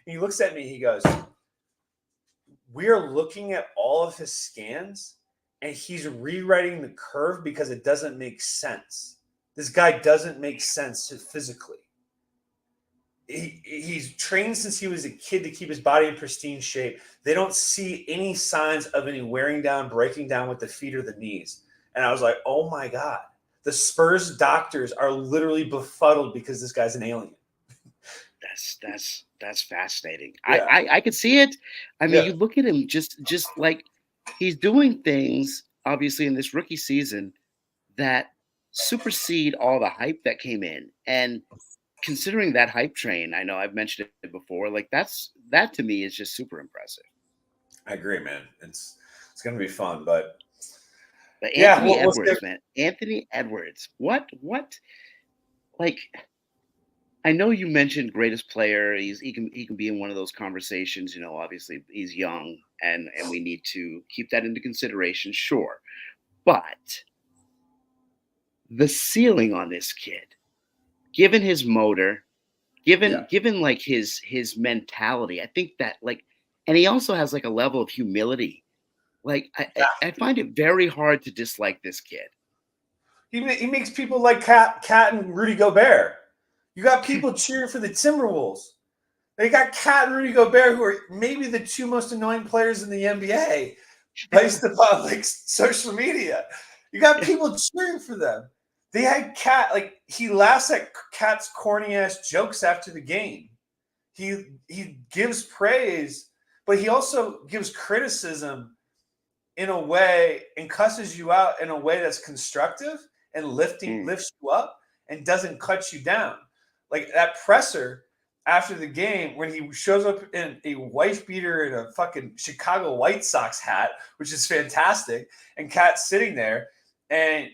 And he looks at me. He goes, we are looking at all of his scans, and he's rewriting the curve because it doesn't make sense. This guy doesn't make sense physically. He's trained since he was a kid to keep his body in pristine shape. They don't see any signs of any wearing down, breaking down with the feet or the knees. And I was like, oh my God, the Spurs doctors are literally befuddled because this guy's an alien. That's fascinating. Yeah. I could see it. I mean, Yeah. you look at him just like he's doing things obviously in this rookie season that supersede all the hype that came in. And considering that hype train, I know I've mentioned it before, like that to me is just super impressive. I agree, man. It's going to be fun, but Anthony Edwards, man. Anthony Edwards. What like I know you mentioned greatest player. He can be in one of those conversations. You know, obviously he's young, and we need to keep that into consideration. Sure, but the ceiling on this kid, given his motor, given like his mentality, I think that like, and he also has like a level of humility. Like I find it very hard to dislike this kid. He makes people like Cat and Rudy Gobert. You got people cheering for the Timberwolves. They got Cat and Rudy Gobert, who are maybe the two most annoying players in the NBA, based upon like social media. You got people cheering for them. They had Cat, like he laughs at Cat's corny ass jokes after the game. He gives praise, but he also gives criticism in a way and cusses you out in a way that's constructive and lifts you up and doesn't cut you down. Like that presser after the game when he shows up in a wife beater and a fucking Chicago White Sox hat, which is fantastic, and Cat's sitting there and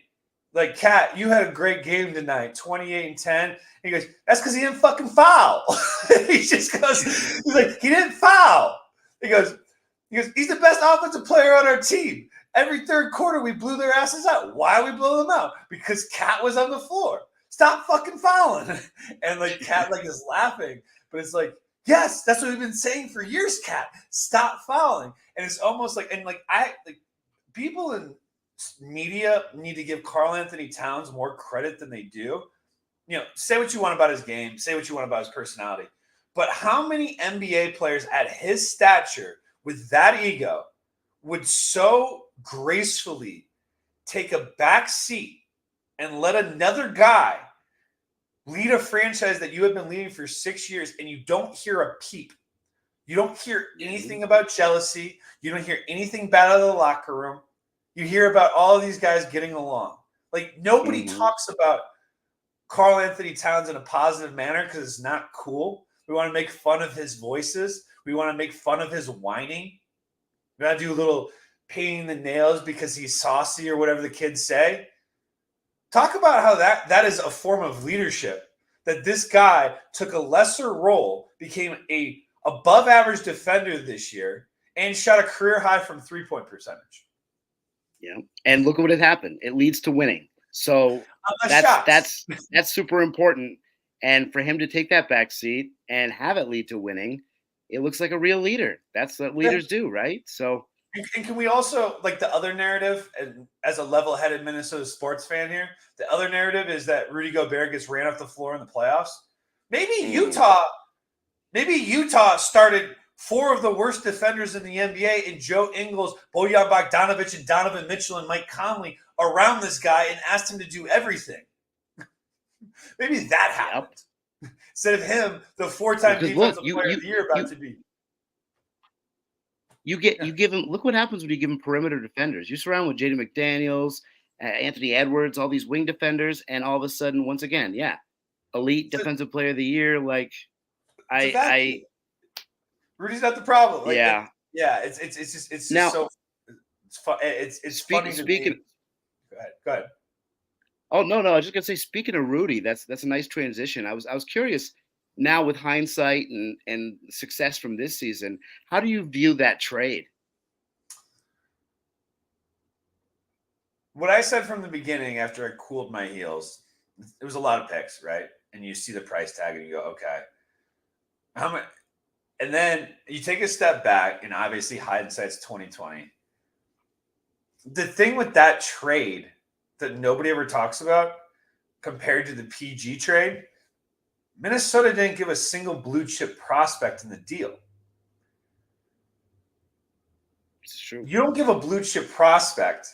like, Cat, you had a great game tonight, 28 and 10. He goes, that's because he didn't fucking foul. He just goes, he's like, he didn't foul. He goes, he's the best offensive player on our team. Every third quarter, we blew their asses out. Why are we blowing them out? Because Cat was on the floor. Stop fucking fouling. And like Cat like is laughing, but it's like, yes, that's what we've been saying for years, Cat. Stop fouling. And it's almost like, and like people in media need to give Karl Anthony Towns more credit than they do. You know, say what you want about his game, say what you want about his personality, but how many NBA players at his stature with that ego would so gracefully take a back seat and let another guy lead a franchise that you have been leading for 6 years and you don't hear a peep? You don't hear anything about jealousy. You don't hear anything bad out of the locker room. You hear about all of these guys getting along. Like nobody talks about Karl Anthony Towns in a positive manner because it's not cool. We want to make fun of his voices. We want to make fun of his whining. We got to do a little painting the nails because he's saucy or whatever the kids say. Talk about how that is a form of leadership, that this guy took a lesser role, became a above average defender this year, and shot a career high from 3-point percentage. Yeah. And look at what had happened. It leads to winning. So that's super important. And for him to take that back seat and have it lead to winning, it looks like a real leader. That's what leaders do, right? So and can we also, like the other narrative, and as a level-headed Minnesota sports fan here, the other narrative is that Rudy Gobert gets ran off the floor in the playoffs. Maybe Utah started 4 of the worst defenders in the NBA in Joe Ingles, Bojan Bogdanovic, and Donovan Mitchell and Mike Conley around this guy and asked him to do everything. Maybe that happened. Instead of him, the 4-time defensive player of the year about to be. You give him, look what happens when you give him perimeter defenders. You surround with Jaden McDaniels Anthony Edwards, all these wing defenders, and all of a sudden, once again, yeah, elite defensive player of the year. Like It's a I vacuum. Rudy's not the problem. Like, yeah. it's just Now so it's fun. It's funny to me. speaking. Go ahead. Go ahead. Oh no, I was just gonna say. Speaking of Rudy, that's a nice transition. I was curious. Now with hindsight and success from this season, how do you view that trade? What I said from the beginning after I cooled my heels, it was a lot of picks, right? And you see the price tag and you go, okay, how much? And then you take a step back, and obviously hindsight's 2020. The thing with that trade that nobody ever talks about compared to the PG trade, Minnesota didn't give a single blue chip prospect in the deal. It's true. You don't give a blue chip prospect.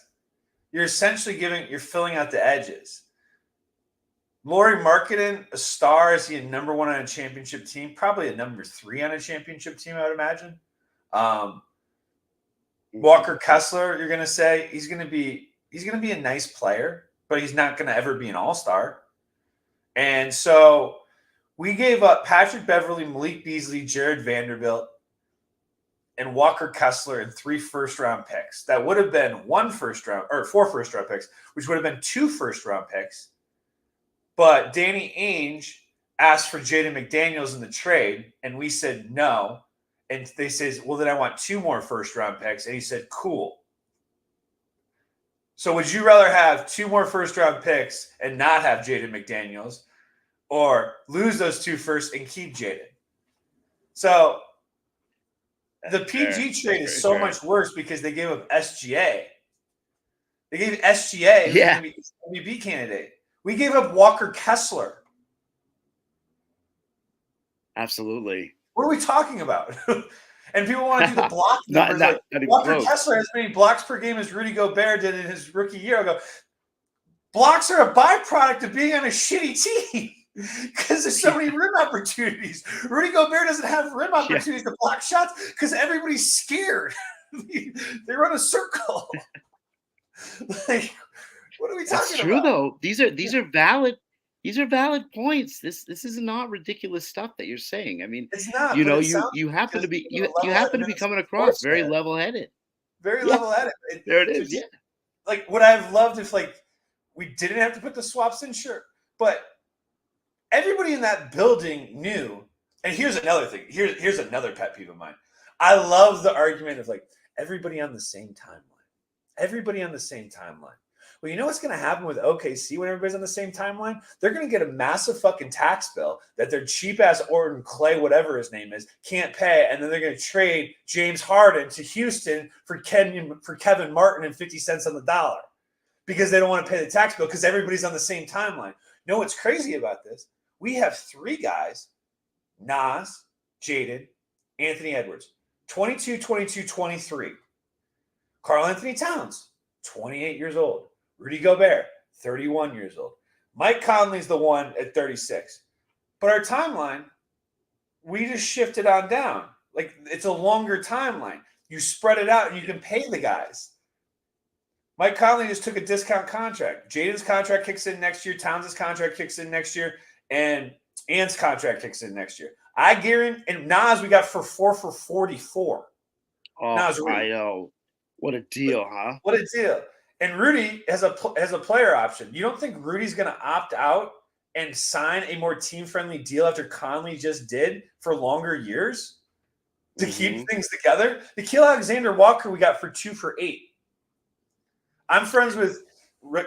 You're essentially you're filling out the edges. Lauri Markkanen, a star, is he a number 1 on a championship team? Probably a number 3 on a championship team, I would imagine. Walker Kessler, you're going to say he's going to be a nice player, but he's not going to ever be an all-star. And so we gave up Patrick Beverley, Malik Beasley, Jared Vanderbilt, and Walker Kessler in 3 first-round picks. That would have been 4 first-round picks, which would have been 2 first-round picks. But Danny Ainge asked for Jaden McDaniels in the trade, and we said no. And they says, well, then I want 2 more first-round picks. And he said, cool. So would you rather have 2 more first-round picks and not have Jaden McDaniels, or lose those 2 first and keep Jaden? So the PG trade is so much worse because they gave up SGA. They gave SGA, who's going to be an MVP candidate. We gave up Walker Kessler. Absolutely. What are we talking about? And people want to do the block numbers. Walker Kessler has as many blocks per game as Rudy Gobert did in his rookie year. I go, blocks are a byproduct of being on a shitty team because there's so many rim opportunities. Rudy Gobert doesn't have rim opportunities to block shots because everybody's scared. They run a circle. Like, what are we talking about? That's true, though. These are valid. These are valid points. This is not ridiculous stuff that you're saying. I mean, it's not. You know, you happen to be coming across very level-headed. Very level-headed. There it is. Yeah. Like, would I have loved if we didn't have to put the swaps in? Sure, but everybody in that building knew. And here's another thing. Here's another pet peeve of mine. I love the argument of everybody on the same timeline. Everybody on the same timeline. Well, you know what's going to happen with OKC when everybody's on the same timeline? They're going to get a massive fucking tax bill that their cheap-ass Orton Clay, whatever his name is, can't pay, and then they're going to trade James Harden to Houston for Kevin Martin and 50 cents on the dollar because they don't want to pay the tax bill because everybody's on the same timeline. You know what's crazy about this? We have 3 guys, Nas, Jaden, Anthony Edwards, 22, 22, 23. Karl Anthony Towns, 28 years old. Rudy Gobert, 31 years old. Mike Conley's the one at 36. But our timeline, we just shifted on down. It's a longer timeline. You spread it out and you can pay the guys. Mike Conley just took a discount contract. Jaden's contract kicks in next year. Towns' contract kicks in next year. And Ant's contract kicks in next year. I guarantee. And Nas we got for 4 for 44. Oh, I know. What a deal, huh? What a deal. And Rudy has a player option. You don't think Rudy's going to opt out and sign a more team-friendly deal after Conley just did for longer years to keep things together? Nickeil Alexander-Walker we got for 2 for 8. I'm friends with,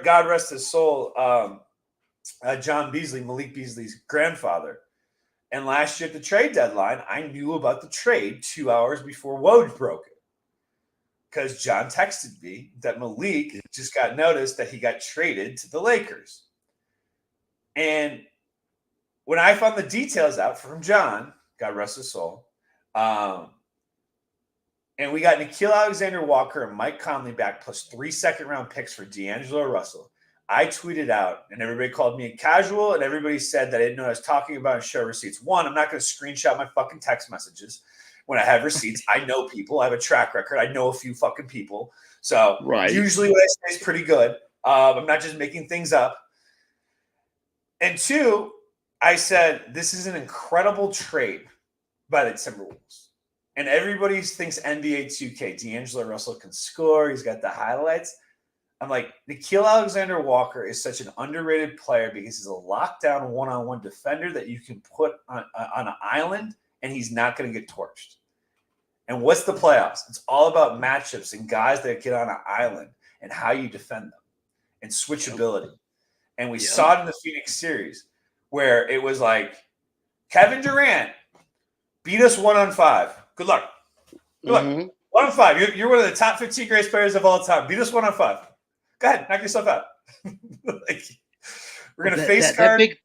God rest his soul, John Beasley, Malik Beasley's grandfather. And last year at the trade deadline, I knew about the trade 2 hours before Woj broke it. Because John texted me that Malik just got noticed that he got traded to the Lakers. And when I found the details out from John, God rest his soul, and we got Nickeil Alexander-Walker and Mike Conley back plus 3 second-round picks for D'Angelo Russell, I tweeted out, and everybody called me a casual, and everybody said that I didn't know what I was talking about and show receipts. One, I'm not going to screenshot my fucking text messages. When I have receipts, I know people. I have a track record. I know a few fucking people. So usually what I say is pretty good. I'm not just making things up. And 2, I said, this is an incredible trade by the Timberwolves. And everybody thinks NBA 2K. D'Angelo Russell can score. He's got the highlights. I'm like, Nickeil Alexander-Walker is such an underrated player because he's a lockdown one-on-one defender that you can put on an island and he's not going to get torched. And what's the playoffs? It's all about matchups and guys that get on an island and how you defend them and switchability. And we saw it in the Phoenix series where it was like, Kevin Durant beat us 1-on-5. Good luck. Good luck. 1-on-5. You're one of the top 15 greatest players of all time. Beat us 1-on-5. Go ahead, knock yourself out. Like, we're gonna face card.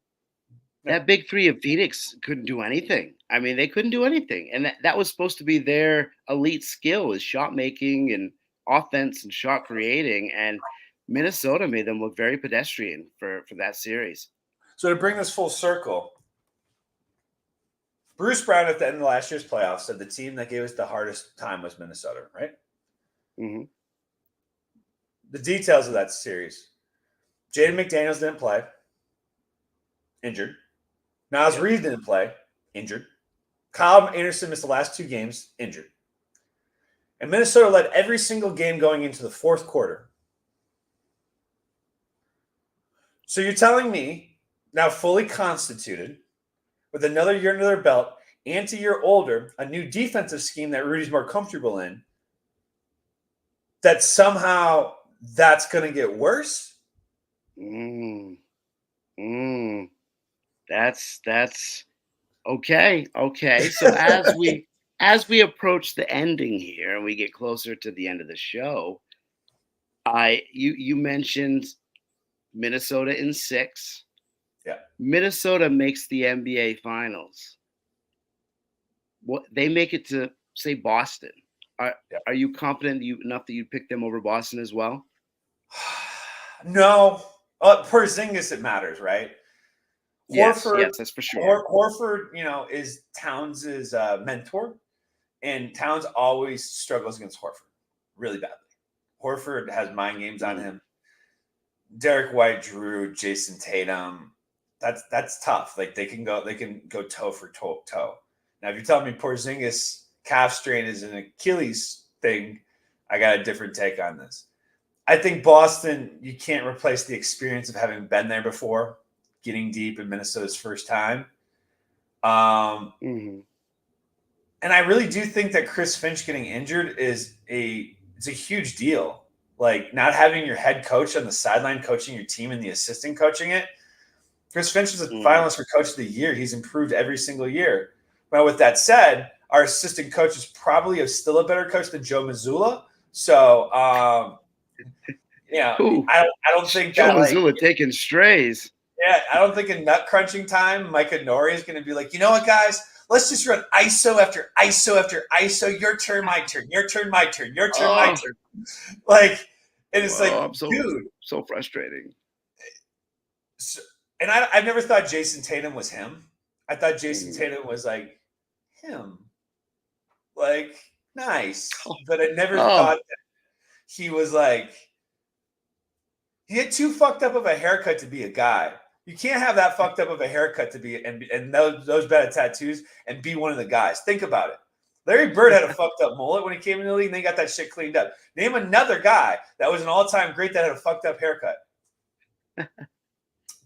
That big 3 of Phoenix couldn't do anything. I mean, they couldn't do anything, and that was supposed to be their elite skill, is shot making and offense and shot creating. And Minnesota made them look very pedestrian for that series. So to bring this full circle, Bruce Brown at the end of last year's playoffs said the team that gave us the hardest time was Minnesota, right? Mm-hmm. The details of that series. Jaden McDaniels didn't play. Injured. Naz Reid didn't play. Injured. Kyle Anderson missed the last 2 games. Injured. And Minnesota led every single game going into the 4th quarter. So you're telling me, now fully constituted, with another year under their belt, and a year older, a new defensive scheme that Rudy's more comfortable in, that somehow that's going to get worse? That's okay. Okay. So as we approach the ending here and we get closer to the end of the show, you mentioned Minnesota in 6. Yeah. Minnesota makes the NBA Finals. What they make it to, say, Boston. Are you confident enough that you pick them over Boston as well? No. Porzingis, it matters, right? Horford, yes, that's for sure. Horford, is Towns' mentor, and Towns always struggles against Horford really badly. Horford has mind games on him. Derek White, Drew, Jason Tatum. That's tough. Like they can go toe for toe. Now, if you tell me Porzingis calf strain is an Achilles thing, I got a different take on this. I think Boston, you can't replace the experience of having been there before, getting deep in Minnesota's first time. And I really do think that Chris Finch getting injured is it's a huge deal. Like not having your head coach on the sideline coaching your team and the assistant coaching it. Chris Finch is a finalist for Coach of the Year. He's improved every single year. But with that said, our assistant coach is probably still a better coach than Joe Mazzulla. So, I don't think Joe Mazzulla taking strays. Yeah, I don't think in nut crunching time, Micah Nori is going to be like, you know what, guys? Let's just run ISO after ISO after ISO. Your turn, my turn. Your turn, my turn. Your turn, my turn. Like, and it's dude, so frustrating. So, and I've never thought Jason Tatum was him. I thought Jason Tatum was like him, like nice, but I never thought that he was like. He had too fucked up of a haircut to be a guy. You can't have that fucked up of a haircut to be and those bad tattoos and be one of the guys. Think about it. Larry Bird had a fucked up mullet when he came in the league, and they got that shit cleaned up. Name another guy that was an all-time great that had a fucked up haircut.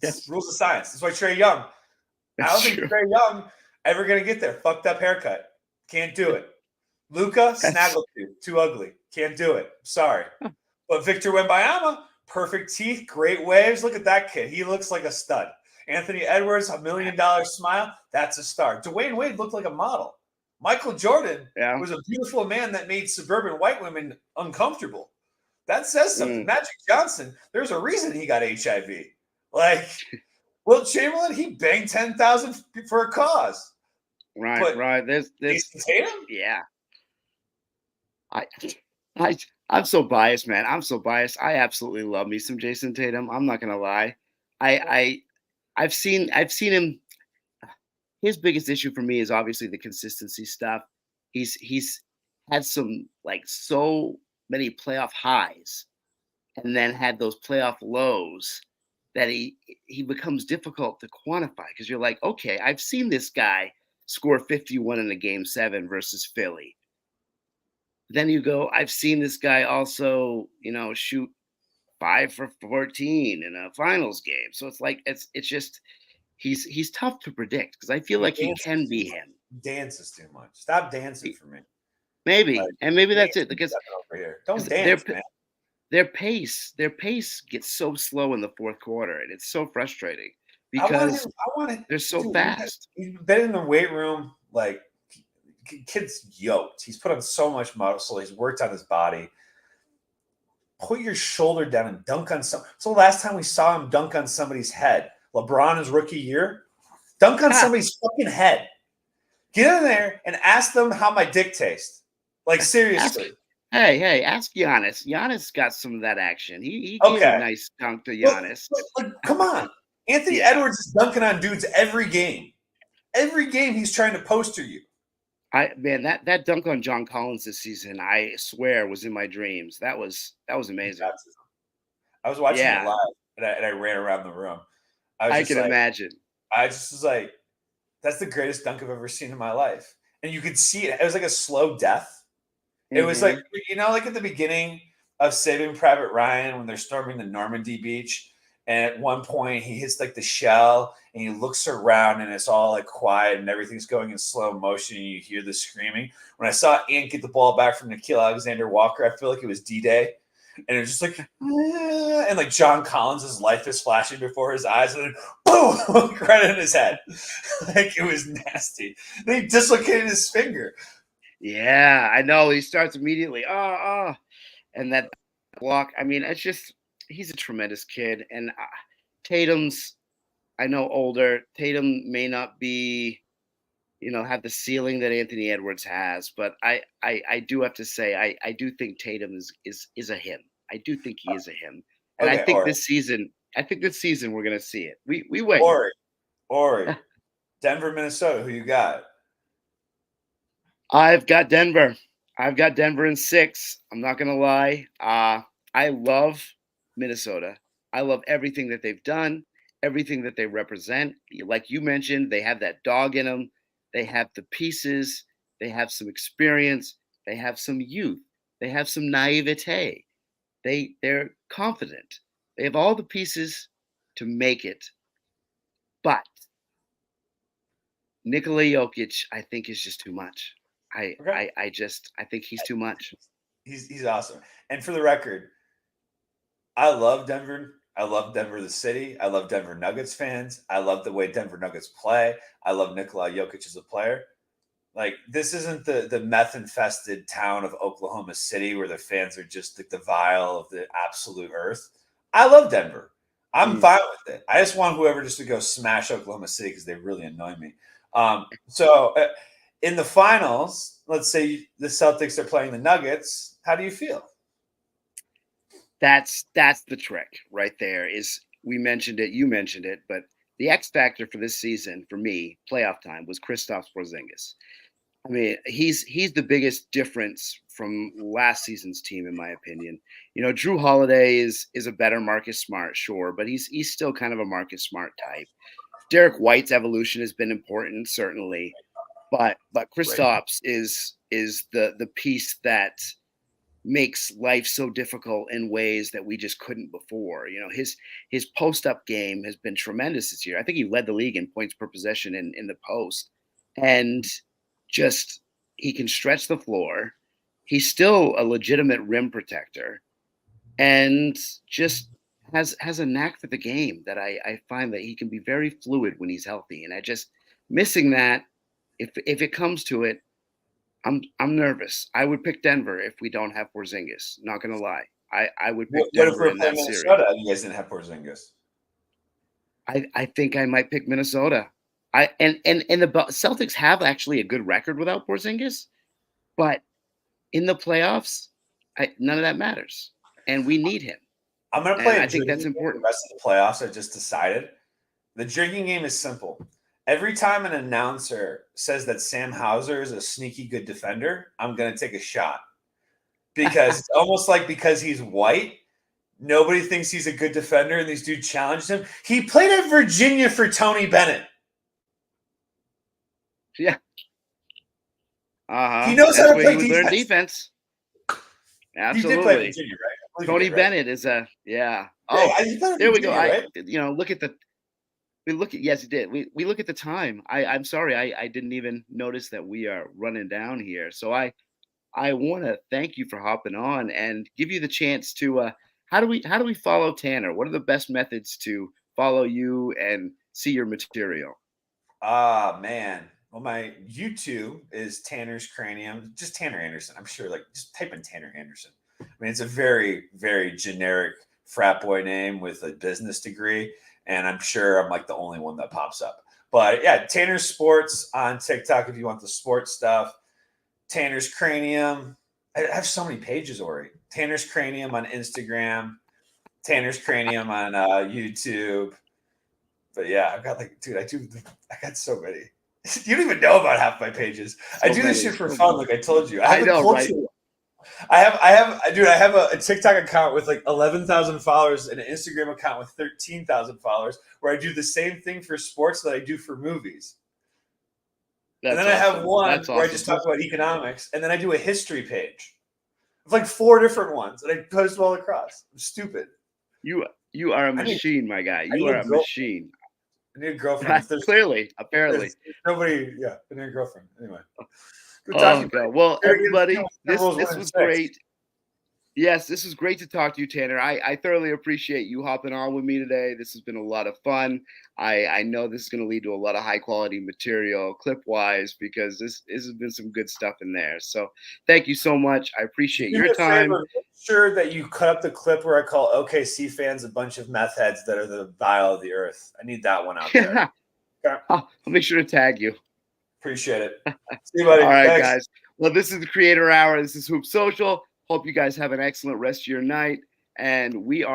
Yes. Rules of science. That's why Trae Young. I don't think Trae Young ever gonna get there. Fucked up haircut. Can't do it. Luka, snaggletooth. Too ugly. Can't do it. Sorry. But Victor Wembanyama, perfect teeth, great waves. Look at that kid. He looks like a stud. Anthony Edwards, $1 million smile. That's a star. Dwayne Wade looked like a model. Michael Jordan was a beautiful man that made suburban white women uncomfortable. That says something. Magic Johnson, there's a reason he got HIV. Like, Wilt Chamberlain, he banged 10,000 for a cause. Right. There's Jason Tatum? Yeah. I'm so biased, man. I'm so biased. I absolutely love me some Jason Tatum. I'm not gonna lie. I've seen him. His biggest issue for me is obviously the consistency stuff. He's had some so many playoff highs, and then had those playoff lows that he becomes difficult to quantify because you're like, okay, I've seen this guy score 51 in a game 7 versus Philly. Then you go, I've seen this guy also, shoot 5 for 14 in a finals game. So it's like it's just he's tough to predict because I feel He like he dances can too be much. him. He dances too much. Stop dancing for me. Like, Maybe, and maybe that's dance it because over here. Don't 'cause their dance, man. their pace gets so slow in the fourth quarter, and it's so frustrating because I want him, they're so dude. fast. He's been in the weight room, like kid's yoked. He's put on so much muscle. He's worked on his body. Put your shoulder down and dunk on some. So the last time we saw him dunk on somebody's head, LeBron his rookie year, dunk on Ha! somebody's fucking head. Get in there and ask them how my dick tastes. Like Ask seriously. hey, ask Giannis. Giannis got some of that action. He gave a Okay. nice dunk to But, Giannis. come on. Anthony Yeah. Edwards is dunking on dudes every game. Every game he's trying to poster you. That dunk on John Collins this season, I swear, was in my dreams. That was amazing. I was watching it Yeah, live and I ran around the room. I was I just can like, imagine. I just was like, that's the greatest dunk I've ever seen in my life. And you could see it. It was like a slow death. It was like, Mhm. like at the beginning of Saving Private Ryan when they're storming the Normandy beach. And at one point he hits like the shell and he looks around and it's all like quiet and everything's going in slow motion and you hear the screaming. When I saw Ant get the ball back from Nikhil Alexander Walker, I feel like it was D-Day. And it was just like, and like John Collins' life is flashing before his eyes, and then boom, right in his head. Like it was nasty. Then he dislocated his finger. Yeah, I know. He starts immediately. And that block. I mean, it's just he's a tremendous kid. And Tatum's, I know, older. Tatum may not be, have the ceiling that Anthony Edwards has, but I do have to say I do think Tatum is a him. I do think he is a him, and Okay, I think this season we're gonna see it. We wait. Ori, Denver, Minnesota. Who you got? I've got Denver. I've got Denver in 6. I'm not gonna lie. I love Minnesota. I love everything that they've done, everything that they represent. Like you mentioned, they have that dog in them. They have the pieces. They have some experience. They have some youth. They have some naivete. They're confident. They have all the pieces to make it. But Nikola Jokic, I think, is just too much. Okay, I think he's too much. he's awesome. And for the record, I love Denver. I love Denver, the city. I love Denver Nuggets fans. I love the way Denver Nuggets play. I love Nikola Jokic as a player. Like this isn't the meth infested town of Oklahoma City where the fans are just like the vile of the absolute earth. I love Denver. I'm Mm. fine with it. I just want whoever just to go smash Oklahoma City because they really annoy me. So in the finals, let's say the Celtics are playing the Nuggets. How do you feel? That's the trick right there. Is we mentioned it, you mentioned it, but the X factor for this season for me, playoff time, was Kristaps Porzingis. I mean, he's the biggest difference from last season's team, in my opinion. Drew Holiday is a better Marcus Smart, sure, but he's still kind of a Marcus Smart type. Derek White's evolution has been important, certainly, but Right. Kristaps is the piece that makes life so difficult in ways that we just couldn't before. His post up game has been tremendous this year. I think he led the league in points per possession in the post, and just he can stretch the floor. He's still a legitimate rim protector, and just has a knack for the game that I find that he can be very fluid when he's healthy. And I just missing that. If it comes to it, I'm nervous. I would pick Denver if we don't have Porzingis. Not gonna lie, I would pick What if Denver we're in playing that series. Minnesota and you guys didn't have Porzingis? I think I might pick Minnesota. And the Celtics have actually a good record without Porzingis, but in the playoffs, none of that matters, and we need him, I'm going to and play a I think drinking that's game the important. rest of the playoffs. I just decided. The drinking game is simple. Every time an announcer says that Sam Hauser is a sneaky good defender, I'm going to take a shot because it's almost like because he's white, Nobody thinks he's a good defender, and these dudes challenged him. He played at Virginia for Tony Bennett. Yeah. He knows That's how to where play he would learn defense. defense. He did play at Absolutely. Virginia, right? I believe Tony he did, right? Bennett is a yeah. Yeah, Oh, he played at there we go. Virginia, right? Look at the yes, he did. We look at the time. I'm sorry, I didn't even notice that we are running down here. So I want to thank you for hopping on and give you the chance to how do we follow Tanner? What are the best methods to follow you and see your material? Ah, man. Well, my YouTube is Tanner's Cranium, just Tanner Anderson. I'm sure, like, just type in Tanner Anderson. I mean, it's a very, very generic frat boy name with a business degree, and I'm sure I'm like the only one that pops up. But yeah, Tanner's Sports on TikTok if you want the sports stuff. Tanner's Cranium. I have so many pages already. Tanner's Cranium on Instagram. Tanner's Cranium on YouTube. But yeah, I've got like, dude, I got so many. You don't even know about half my pages. I So do this many, shit for so fun, many. like I told you. I I have a know, right? culture. Dude, I have a TikTok account with like 11,000 followers and an Instagram account with 13,000 followers where I do the same thing for sports that I do for movies. And That's then I have awesome. one That's where I awesome. just talk about economics, and then I do a history page. It's like 4 different ones, and I post them all across. I'm stupid. You are a I need, machine, my guy. I You need are a a girlfriend. machine. I need a girlfriend. If Clearly, apparently. there's nobody, yeah, I need a girlfriend. Anyway, good talking Oh to you, god. Well, buddy. everybody, this Timberwolves this winning was 6. great. Yes, this was great to talk to you, Tanner. I thoroughly appreciate you hopping on with me today. This has been a lot of fun. I know this is going to lead to a lot of high quality material, clip wise, because this has been some good stuff in there. So thank you so much. I appreciate Do me your a time. favor. Make sure that you cut up the clip where I call OKC fans a bunch of meth heads that are the bile of the earth. I need that one out there. Okay. I'll make sure to tag you. Appreciate it. See you, buddy. All right, Thanks. guys. Well, this is the Creator Hour. This is Hoop Social. Hope you guys have an excellent rest of your night. And we are.